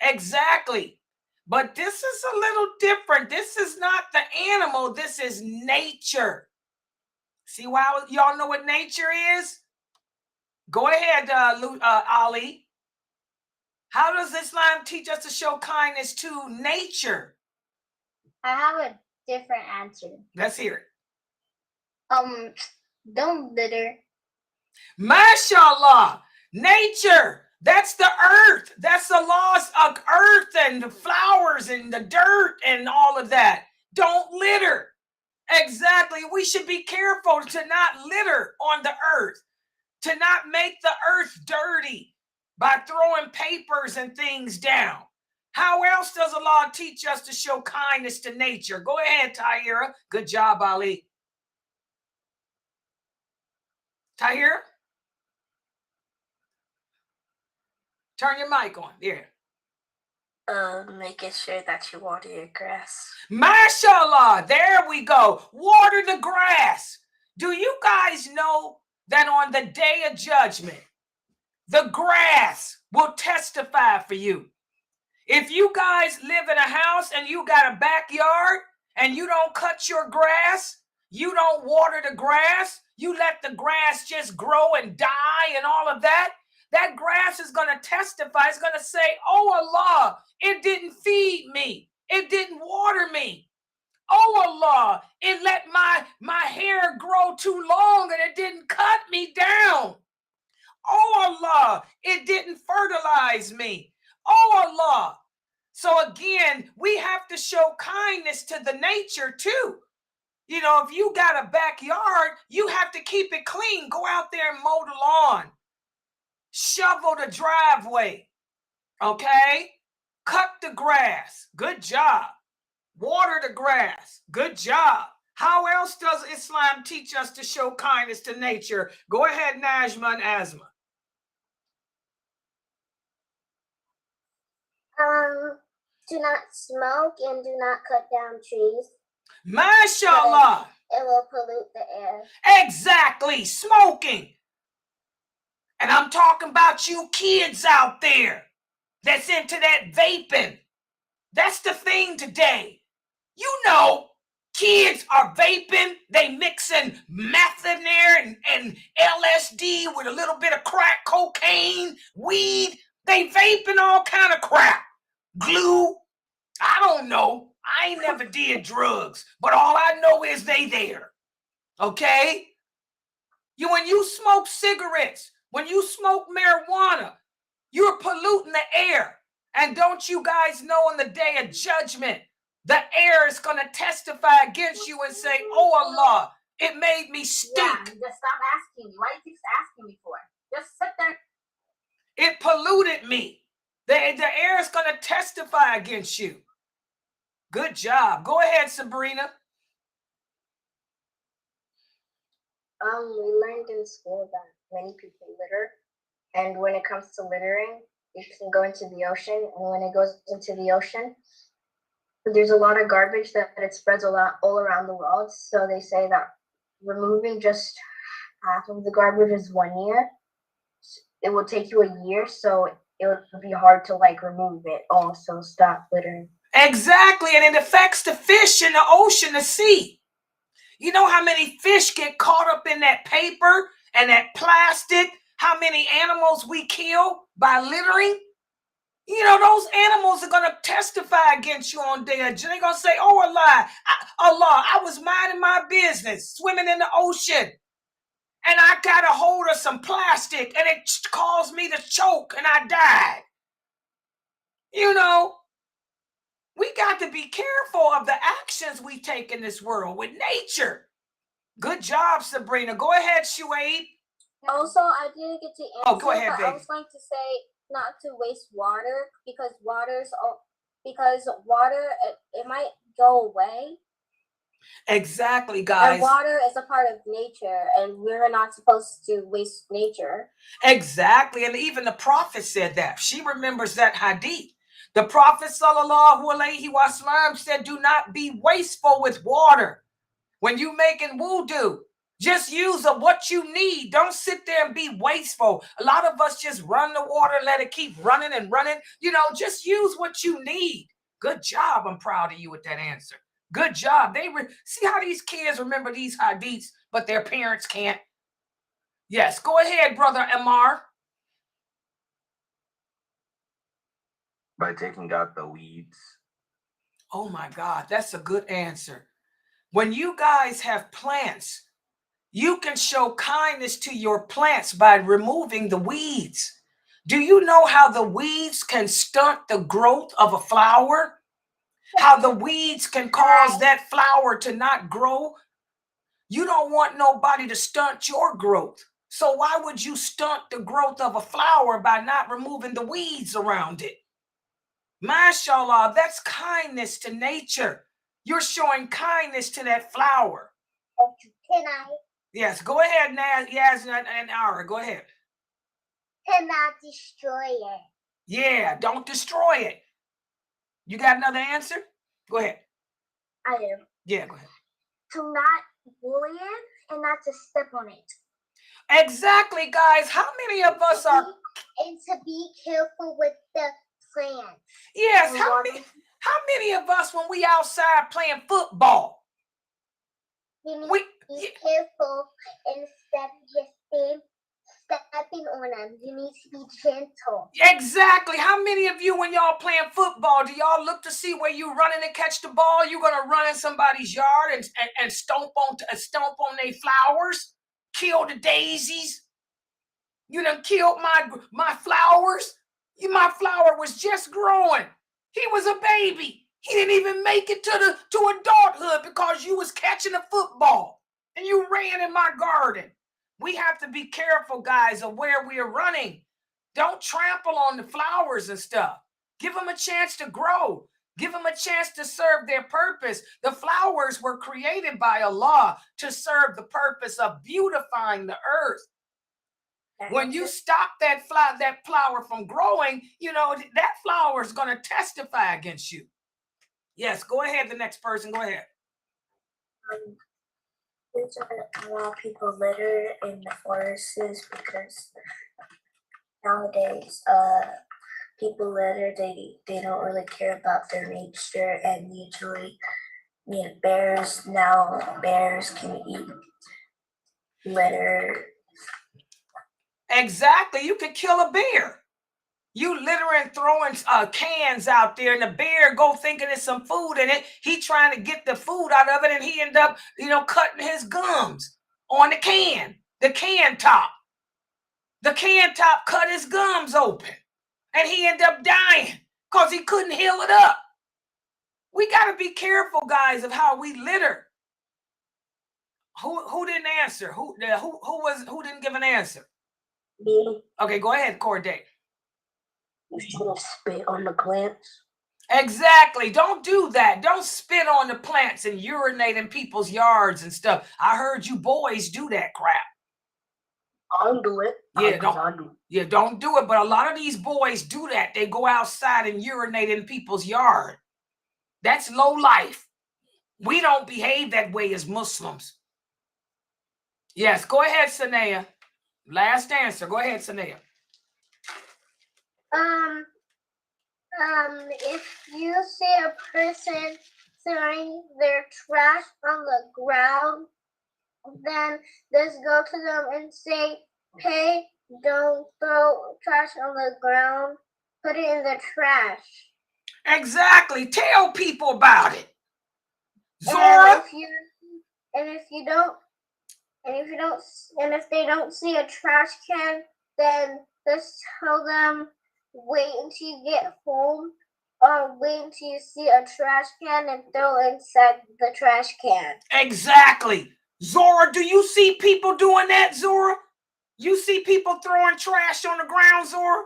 Exactly. But this is a little different. This is not the animal. This is nature. See why y'all know what nature is? Go ahead, Ali. How does Islam teach us to show kindness to nature? I have a different answer. Let's hear Don't litter. MashaAllah. Nature. That's the earth. That's the laws of earth and the flowers and the dirt and all of that. Don't litter. Exactly. We should be careful to not litter on the earth, to not make the earth dirty by throwing papers and things down. How else does Allah teach us to show kindness to nature? Go ahead, Tahira. Good job, Ali. Tahira? Turn your mic on. There. Making sure that you water your grass. MashaAllah. There we go. Water the grass. Do you guys know that on the day of judgment, the grass will testify for you? If you guys live in a house and you got a backyard and you don't cut your grass, you don't water the grass, you let the grass just grow and die and all of that, that grass is going to testify. It's going to say, oh Allah, it didn't feed me. It didn't water me. Oh Allah, it let my hair grow too long and it didn't cut me down. Oh Allah, it didn't fertilize me. Oh Allah. So again, we have to show kindness to the nature too. You know, if you got a backyard, you have to keep it clean. Go out there and mow the lawn. Shovel the driveway. Okay? Cut the grass. Good job. Water the grass. Good job. How else does Islam teach us to show kindness to nature? Go ahead, Najma and Asma. Do not smoke and do not cut down trees. MashaAllah. It will pollute the air. Exactly. Smoking. And I'm talking about you kids out there that's into that vaping. That's the thing today. You know, kids are vaping. They mixing meth in there and LSD with a little bit of crack, cocaine, weed. They vaping all kind of crap. Glue. I don't know. I ain't never did drugs, but all I know is they there. Okay? When you smoke cigarettes, when you smoke marijuana, you're polluting the air. And don't you guys know on the day of judgment, the air is going to testify against you and say, oh Allah, it made me stink. Yeah, just stop asking me. Why do you keep asking me for? Just sit there. It polluted me. The air is going to testify against you. Good job. Go ahead, Sabrina. We learned in school that many people litter, and when it comes to littering, it can go into the ocean, and when it goes into the ocean, there's a lot of garbage that it spreads all around the world. So they say that removing just half of the garbage is 1 year. It will take you a year, so it would be hard to like remove it all. So stop littering. Exactly, and it affects the fish in the ocean, the sea. You know how many fish get caught up in that paper and that plastic how many animals we kill by littering? You know, those animals are going to testify against you on day of judgment. They're going to say, oh, Allah, I was minding my business, swimming in the ocean, and I got a hold of some plastic, and it caused me to choke, and I died. You know, we got to be careful of the actions we take in this world with nature. Good job, Sabrina. Go ahead, Shuaib. Also, I didn't get to answer, Oh, go ahead, but baby. I was going to say not to waste water because water it might go away. Exactly, guys. And water is a part of nature, and we're not supposed to waste nature. Exactly, and even the Prophet said that. She remembers that hadith. The Prophet sallallahu alaihi wasallam said, do not be wasteful with water. When you making wudu, just use what you need. Don't sit there and be wasteful. A lot of us just run the water, let it keep running and running. You know, just use what you need. Good job. I'm proud of you with that answer. Good job. See how these kids remember these hadiths, but their parents can't. Yes, go ahead, Brother Amar. By taking out the weeds. Oh my God, that's a good answer. When you guys have plants, you can show kindness to your plants by removing the weeds. Do you know how the weeds can stunt the growth of a flower? How the weeds can cause that flower to not grow? You don't want nobody to stunt your growth. So why would you stunt the growth of a flower by not removing the weeds around it? MashaAllah, that's kindness to nature. You're showing kindness to that flower. Can I? Yes, go ahead, Yasna and Ara. Go ahead. Cannot destroy it. Yeah, don't destroy it. You got another answer? Go ahead. I do. Yeah, go ahead. To not bully it and not to step on it. Exactly, guys. How many of us are... And to be careful with the plants. Yes, how many of us when we outside playing football? You need to be careful instead of just stepping on them. You need to be gentle. Exactly. How many of you when y'all playing football, do y'all look to see where you running to catch the ball? You're going to run in somebody's yard and stomp on their flowers, kill the daisies. You done killed my flowers. My flower was just growing. He was a baby. He didn't even make it to adulthood because you was catching a football and you ran in my garden. We have to be careful, guys, of where we are running. Don't trample on the flowers and stuff. Give them a chance to grow. Give them a chance to serve their purpose. The flowers were created by Allah to serve the purpose of beautifying the earth. When you stop that flower from growing, you know, that flower is going to testify against you. Yes, go ahead. The next person, go ahead. There's a lot of people litter in the forests because nowadays people litter, they don't really care about their nature, and usually bears can eat litter. Exactly. You could kill a bear. You littering, throwing cans out there, and the bear go thinking there's some food in it. He trying to get the food out of it, and he end up, cutting his gums on the can top. The can top cut his gums open, and he ended up dying because he couldn't heal it up. We got to be careful, guys, of how we litter. Who didn't answer? Who didn't give an answer? Me. Okay, go ahead, Corday. You shouldn't spit on the plants. Exactly. Don't do that. Don't spit on the plants and urinate in people's yards and stuff. I heard you boys do that crap. I'll do it. Don't do it. But a lot of these boys do that. They go outside and urinate in people's yard. That's low life. We don't behave that way as Muslims. Yes, go ahead, Sanaya. Last answer. Go ahead, Sanaya. If you see a person throwing their trash on the ground, then just go to them and say, "Hey, don't throw trash on the ground. Put it in the trash. Exactly. Tell people about it. And Zora? if they don't see a trash can, then just tell them wait until you get home, or wait until you see a trash can and throw inside the trash can. Exactly. Zora, do you see people doing that, Zora? You see people throwing trash on the ground, Zora?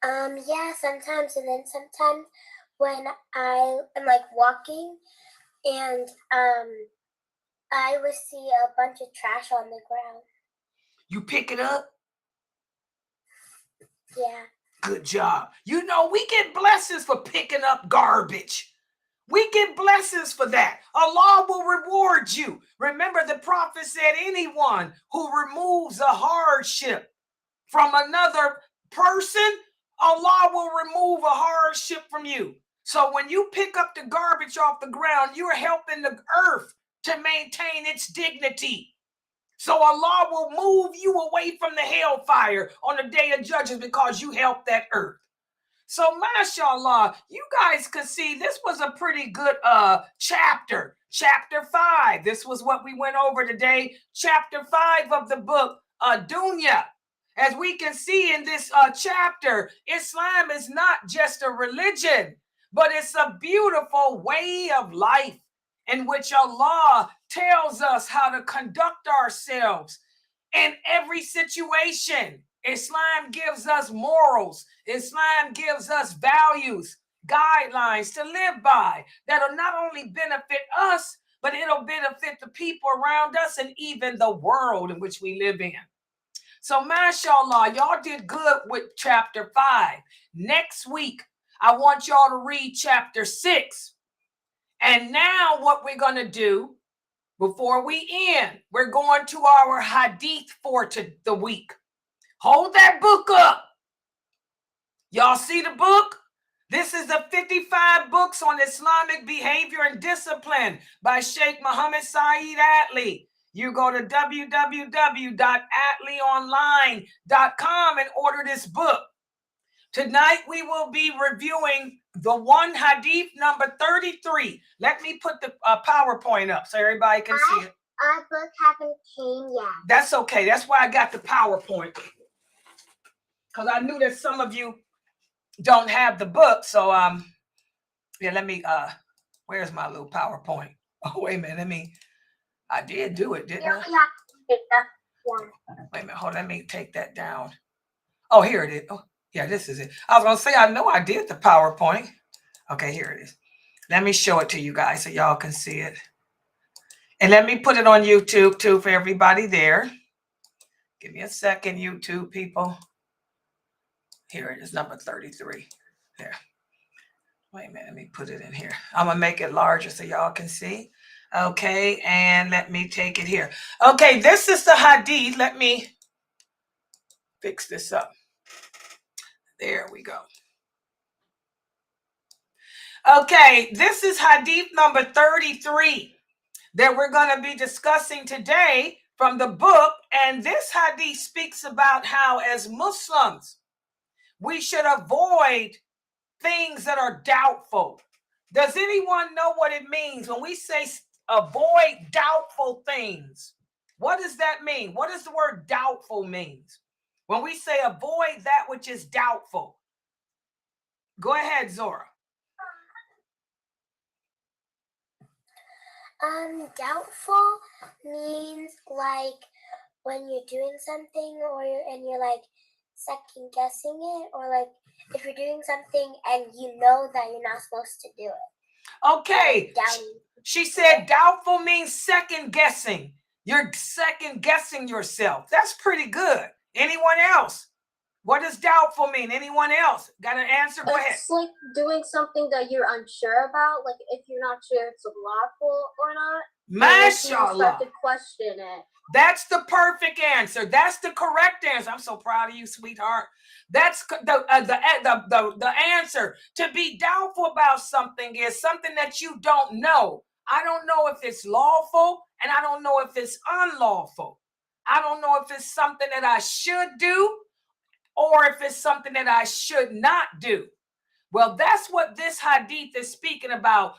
Yeah, sometimes, and then sometimes when I am like walking and I would see a bunch of trash on the ground. You pick it up? Yeah. Good job. You know, we get blessings for picking up garbage. We get blessings for that. Allah will reward you. Remember, the prophet said anyone who removes a hardship from another person, Allah will remove a hardship from you. So when you pick up the garbage off the ground, you're helping the earth to maintain its dignity. So Allah will move you away from the hellfire on the day of judgment because you helped that earth. So mashallah, you guys could see this was a pretty good chapter. Chapter 5. This was what we went over today. Chapter 5 of the book Dunya. As we can see in this chapter, Islam is not just a religion, but it's a beautiful way of life in which Allah tells us how to conduct ourselves in every situation. Islam gives us morals. Islam gives us values, guidelines to live by that'll not only benefit us, but it'll benefit the people around us and even the world in which we live in. So mashallah, y'all did good with chapter 5. Next week, I want y'all to read chapter 6. And now what we're going to do before we end, we're going to our hadith for the week. Hold that book up. Y'all see the book? This is the 55 books on Islamic behavior and discipline by Sheikh Muhammad Saeed Atli. You go to www.atleonline.com and order this book. Tonight we will be reviewing the one hadith number 33. Let me put the PowerPoint up so everybody can see it. Our book haven't came yet. That's okay. That's why I got the PowerPoint. Because I knew that some of you don't have the book. So yeah, let me where's my little PowerPoint? Oh, wait a minute. I did do it, didn't I? Take that one. Wait a minute, hold on, let me take that down. Oh, here it is. Oh, yeah, this is it. I was gonna say I know I did the PowerPoint. Okay, here it is. Let me show it to you guys so y'all can see it. And let me put it on YouTube too for everybody there. Give me a second, YouTube people. Here it is, number 33. There. Wait a minute, let me put it in here. I'm going to make it larger so y'all can see. Okay, and let me take it here. Okay, this is the hadith. Let me fix this up. There we go. Okay, this is hadith number 33 that we're going to be discussing today from the book. And this hadith speaks about how as Muslims, we should avoid things that are doubtful. Does anyone know what it means when we say avoid doubtful things? What does that mean? What does the word doubtful means? When we say avoid that which is doubtful. Go ahead, Zora. Doubtful means like when you're doing something and you're like second guessing it, or like if you're doing something and you know that you're not supposed to do it. Okay. She said doubtful means second guessing. You're second guessing yourself. That's pretty good. Anyone else? What does doubtful mean? Anyone else? Got an answer? Go ahead. It's like doing something that you're unsure about. Like if you're not sure if it's lawful or not. Mashallah. You start to question it. That's the perfect answer. That's the correct answer. I'm so proud of you, sweetheart. That's the answer. To be doubtful about something is something that you don't know. I don't know if it's lawful and I don't know if it's unlawful. I don't know if it's something that I should do or if it's something that I should not do. Well, that's what this hadith is speaking about.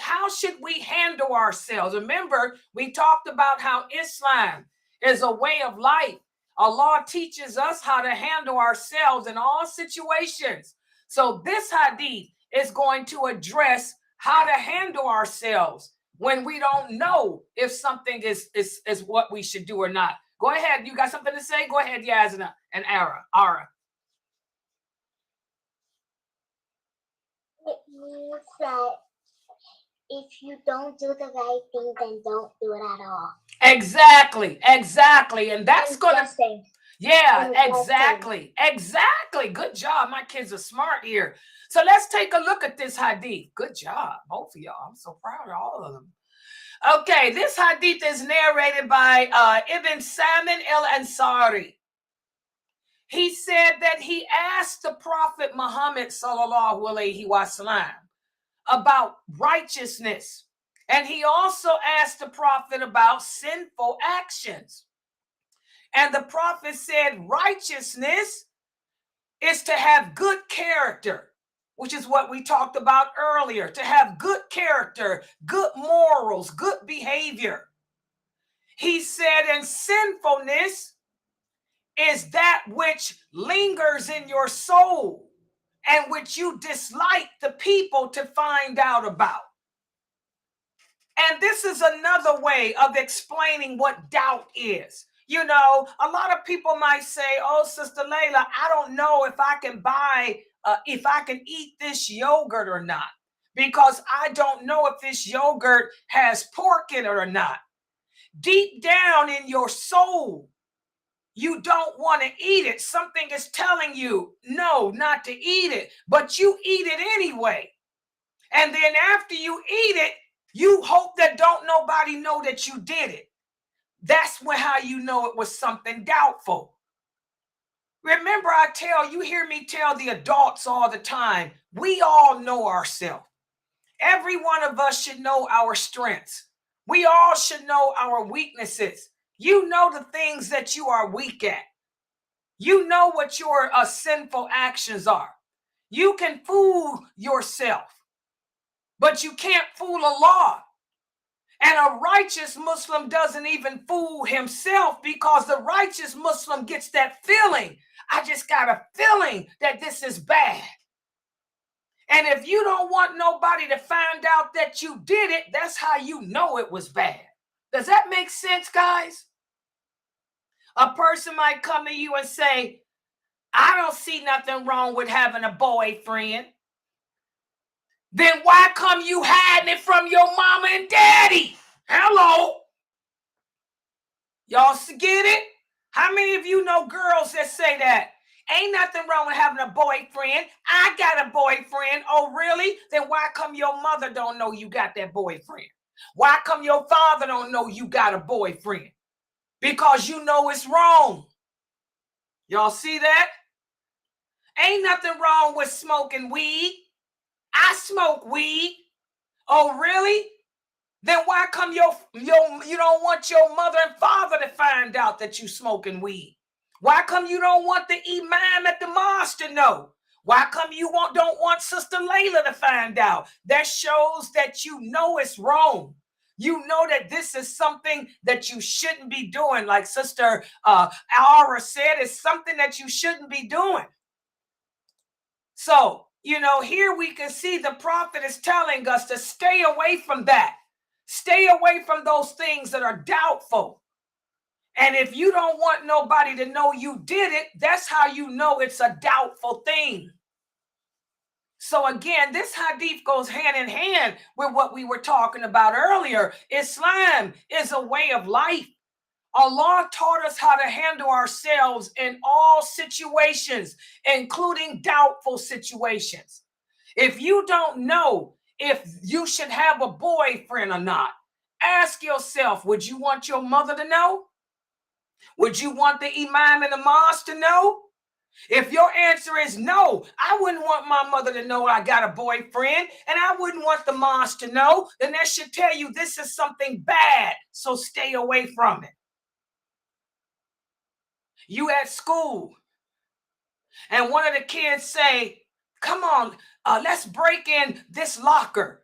How should we handle ourselves? Remember, we talked about how Islam is a way of life. Allah teaches us how to handle ourselves in all situations. So this hadith is going to address how to handle ourselves when we don't know if something is what we should do or not. Go ahead. You got something to say? Go ahead, Yazna and Ara. It means that if you don't do the right thing, then don't do it at all. Exactly. And that's going to... Yeah, Interesting. exactly. Good job. My kids are smart here. So let's take a look at this hadith. Good job, both of y'all. I'm so proud of all of them. Okay, this hadith is narrated by Ibn Salman al-Ansari. He said that he asked the Prophet Muhammad sallallahu alaihi wasallam about righteousness. And he also asked the Prophet about sinful actions. And the Prophet said righteousness is to have good character, which is what we talked about earlier, to have good character, good morals, good behavior. He said, and sinfulness is that which lingers in your soul and which you dislike the people to find out about. And this is another way of explaining what doubt is. You know, a lot of people might say, oh, Sister Laila, I don't know if I can eat this yogurt or not, because I don't know if this yogurt has pork in it or not. Deep down in your soul, you don't want to eat it. Something is telling you, no, not to eat it, but you eat it anyway. And then after you eat it, you hope that don't nobody know that you did it. That's how you know it was something doubtful. Remember, you hear me tell the adults all the time, we all know ourselves. Every one of us should know our strengths. We all should know our weaknesses. You know the things that you are weak at. You know what your sinful actions are. You can fool yourself, but you can't fool Allah. And a righteous Muslim doesn't even fool himself, because the righteous Muslim gets that feeling. I just got a feeling that this is bad. And if you don't want nobody to find out that you did it, that's how you know it was bad. Does that make sense, guys? A person might come to you and say, I don't see nothing wrong with having a boyfriend. Then why come you hiding it from your mama and daddy? Hello? Y'all get it? How many of you know girls that say that? Ain't nothing wrong with having a boyfriend. I got a boyfriend. Oh, really? Then why come your mother don't know you got that boyfriend? Why come your father don't know you got a boyfriend? Because you know it's wrong. Y'all see that? Ain't nothing wrong with smoking weed. I smoke weed. Oh, really? Then why come you don't want your mother and father to find out that you smoking weed? Why come you don't want the imam at the mosque to know? Why come you don't want Sister Laila to find out? That shows that you know it's wrong. You know that this is something that you shouldn't be doing. Like Sister Aura said, it's something that you shouldn't be doing. So, you know, here we can see the Prophet is telling us to stay away from that. Stay away from those things that are doubtful. And if you don't want nobody to know you did it, that's how you know it's a doubtful thing. So again, this hadith goes hand in hand with what we were talking about earlier. Islam is a way of life. Allah taught us how to handle ourselves in all situations, including doubtful situations. If you don't know if you should have a boyfriend or not, ask yourself, would you want your mother to know? Would you want the imam in the mosque to know? If your answer is no, I wouldn't want my mother to know I got a boyfriend, and I wouldn't want the mosque to know, then that should tell you this is something bad, so stay away from it. You at school, and one of the kids say, come on, let's break in this locker.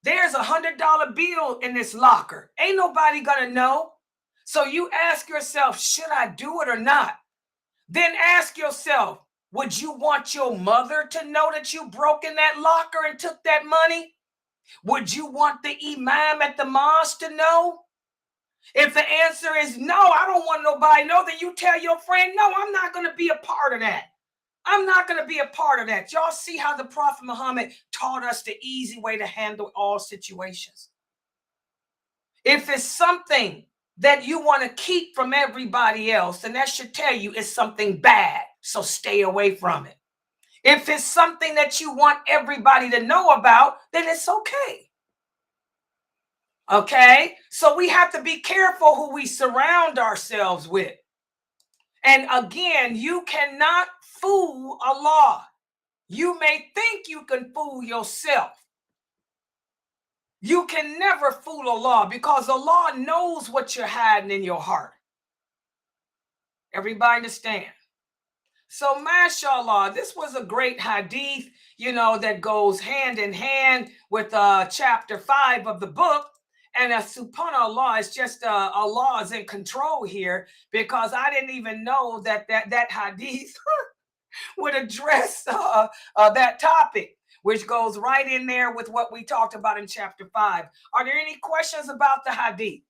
There's $100 bill in this locker. Ain't nobody gonna know. So you ask yourself, should I do it or not? Then ask yourself, would you want your mother to know that you broke in that locker and took that money? Would you want the imam at the mosque to know? If the answer is no, I don't want nobody to know, then you tell your friend, no, I'm not going to be a part of that. I'm not going to be a part of that. Y'all see how the Prophet Muhammad taught us the easy way to handle all situations. If it's something that you want to keep from everybody else, then that should tell you it's something bad. So stay away from it. If it's something that you want everybody to know about, then it's okay. Okay? So we have to be careful who we surround ourselves with. And again, you cannot fool Allah. You may think you can fool yourself. You can never fool Allah because Allah knows what you're hiding in your heart. Everybody understand? So, mashallah, this was a great hadith, that goes hand in hand with chapter 5 of the book. And subhanallah, it's just Allah is in control here, because I didn't even know that hadith would address that topic, which goes right in there with what we talked about in chapter 5. Are there any questions about the hadith?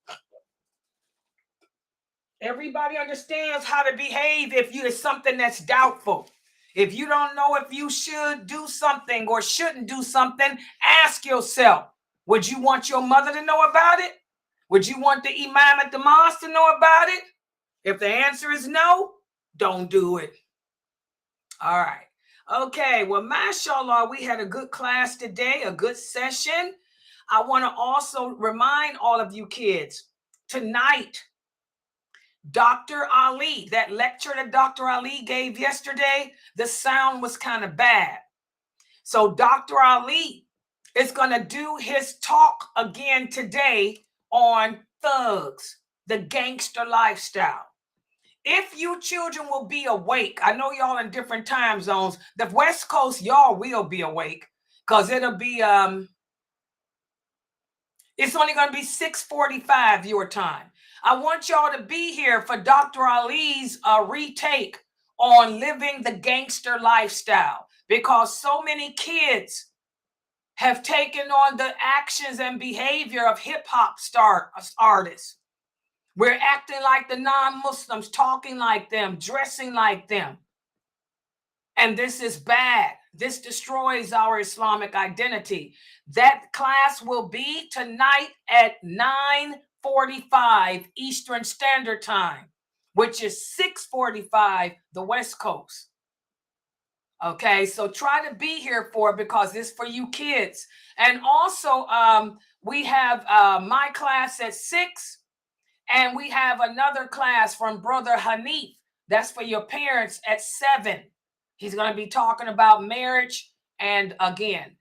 Everybody understands how to behave if it's something that's doubtful. If you don't know if you should do something or shouldn't do something, ask yourself, would you want your mother to know about it? Would you want the imam at the mosque to know about it? If the answer is no, don't do it. All right. Okay. Well, mashallah, we had a good class today, a good session. I want to also remind all of you kids, tonight, Dr. Ali, that lecture that Dr. Ali gave yesterday, the sound was kind of bad. So Dr. Ali is going to do his talk again today on thugs, the gangster lifestyle. If you children will be awake, I know y'all in different time zones. The West Coast, y'all will be awake, because it'll be, it's only going to be 6:45 your time. I want y'all to be here for Dr. Ali's retake on living the gangster lifestyle, because so many kids have taken on the actions and behavior of hip-hop artists. We're acting like the non-Muslims, talking like them, dressing like them. And this is bad. This destroys our Islamic identity. That class will be tonight at 9:45 Eastern Standard Time, which is 6:45 the West Coast. Okay, so try to be here for it, because it's for you kids. And also, we have my class at 6, and we have another class from Brother Hanif. That's for your parents at 7. He's going to be talking about marriage, and again,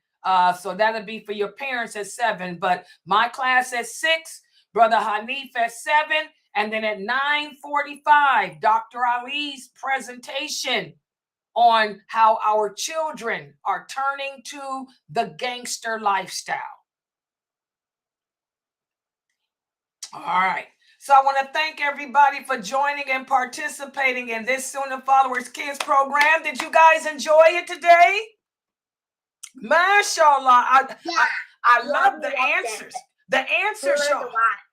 so that'll be for your parents at 7. But my class at 6, Brother Hanif at 7, and then at 9:45, Dr. Ali's presentation on how our children are turning to the gangster lifestyle. All right. So I want to thank everybody for joining and participating in this Sunnahfollowers Kids program. Did you guys enjoy it today? Mashallah. I love the answers. The answers, y'all.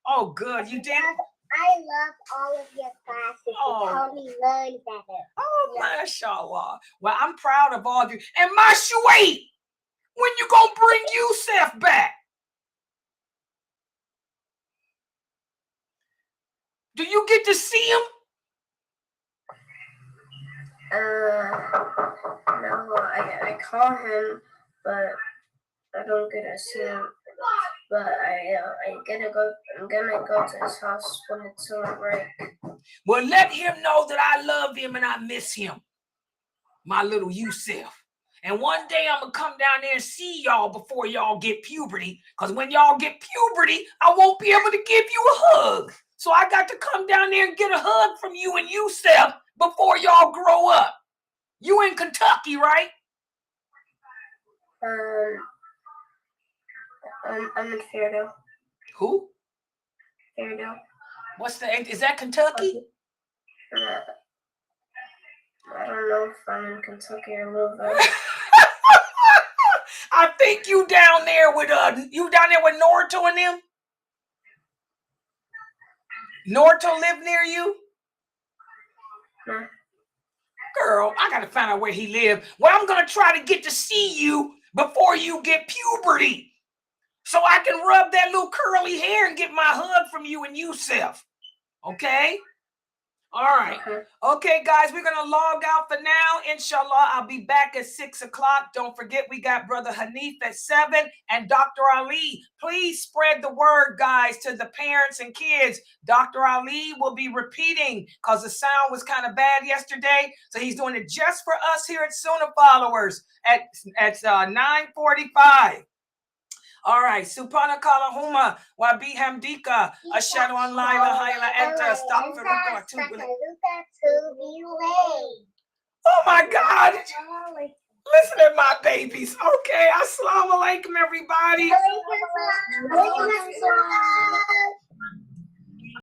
Oh, good. You did? I love all of your classes. It helped me learn better. Oh, mashallah. Well, I'm proud of all of you. And Mashuate, when you gonna bring Yusef back? Do you get to see him? No, I call him, but I don't get to see him. But I'm gonna go to his house when it's summer break. Well, let him know that I love him and I miss him, my little Yusef. And one day I'm gonna come down there and see y'all before y'all get puberty, because when y'all get puberty, I won't be able to give you a hug. So I got to come down there and get a hug from you and Yusef before y'all grow up? You in Kentucky, right? I'm in Fairdale. Who? Fairdale. What's is that Kentucky? I don't know if I'm in Kentucky or Louisville. I think you down there with Norto and them? Norto live near you? No. Girl, I gotta find out where he live. Well, I'm gonna try to get to see you before you get puberty, so I can rub that little curly hair and get my hug from you and Yusef. Okay? All right. Okay, guys, we're going to log out for now. Inshallah, I'll be back at 6 o'clock. Don't forget, we got Brother Hanif at 7 and Dr. Ali. Please spread the word, guys, to the parents and kids. Dr. Ali will be repeating because the sound was kind of bad yesterday. So he's doing it just for us here at Sunnah Followers at 9:45. All right. Subhanakallahumma wa bihamdika ashhadu an la ilaha illa anta astaghfiruka wa atubu ilayk. Oh my God. Listen to my babies. Okay. Assalamu alaikum, everybody.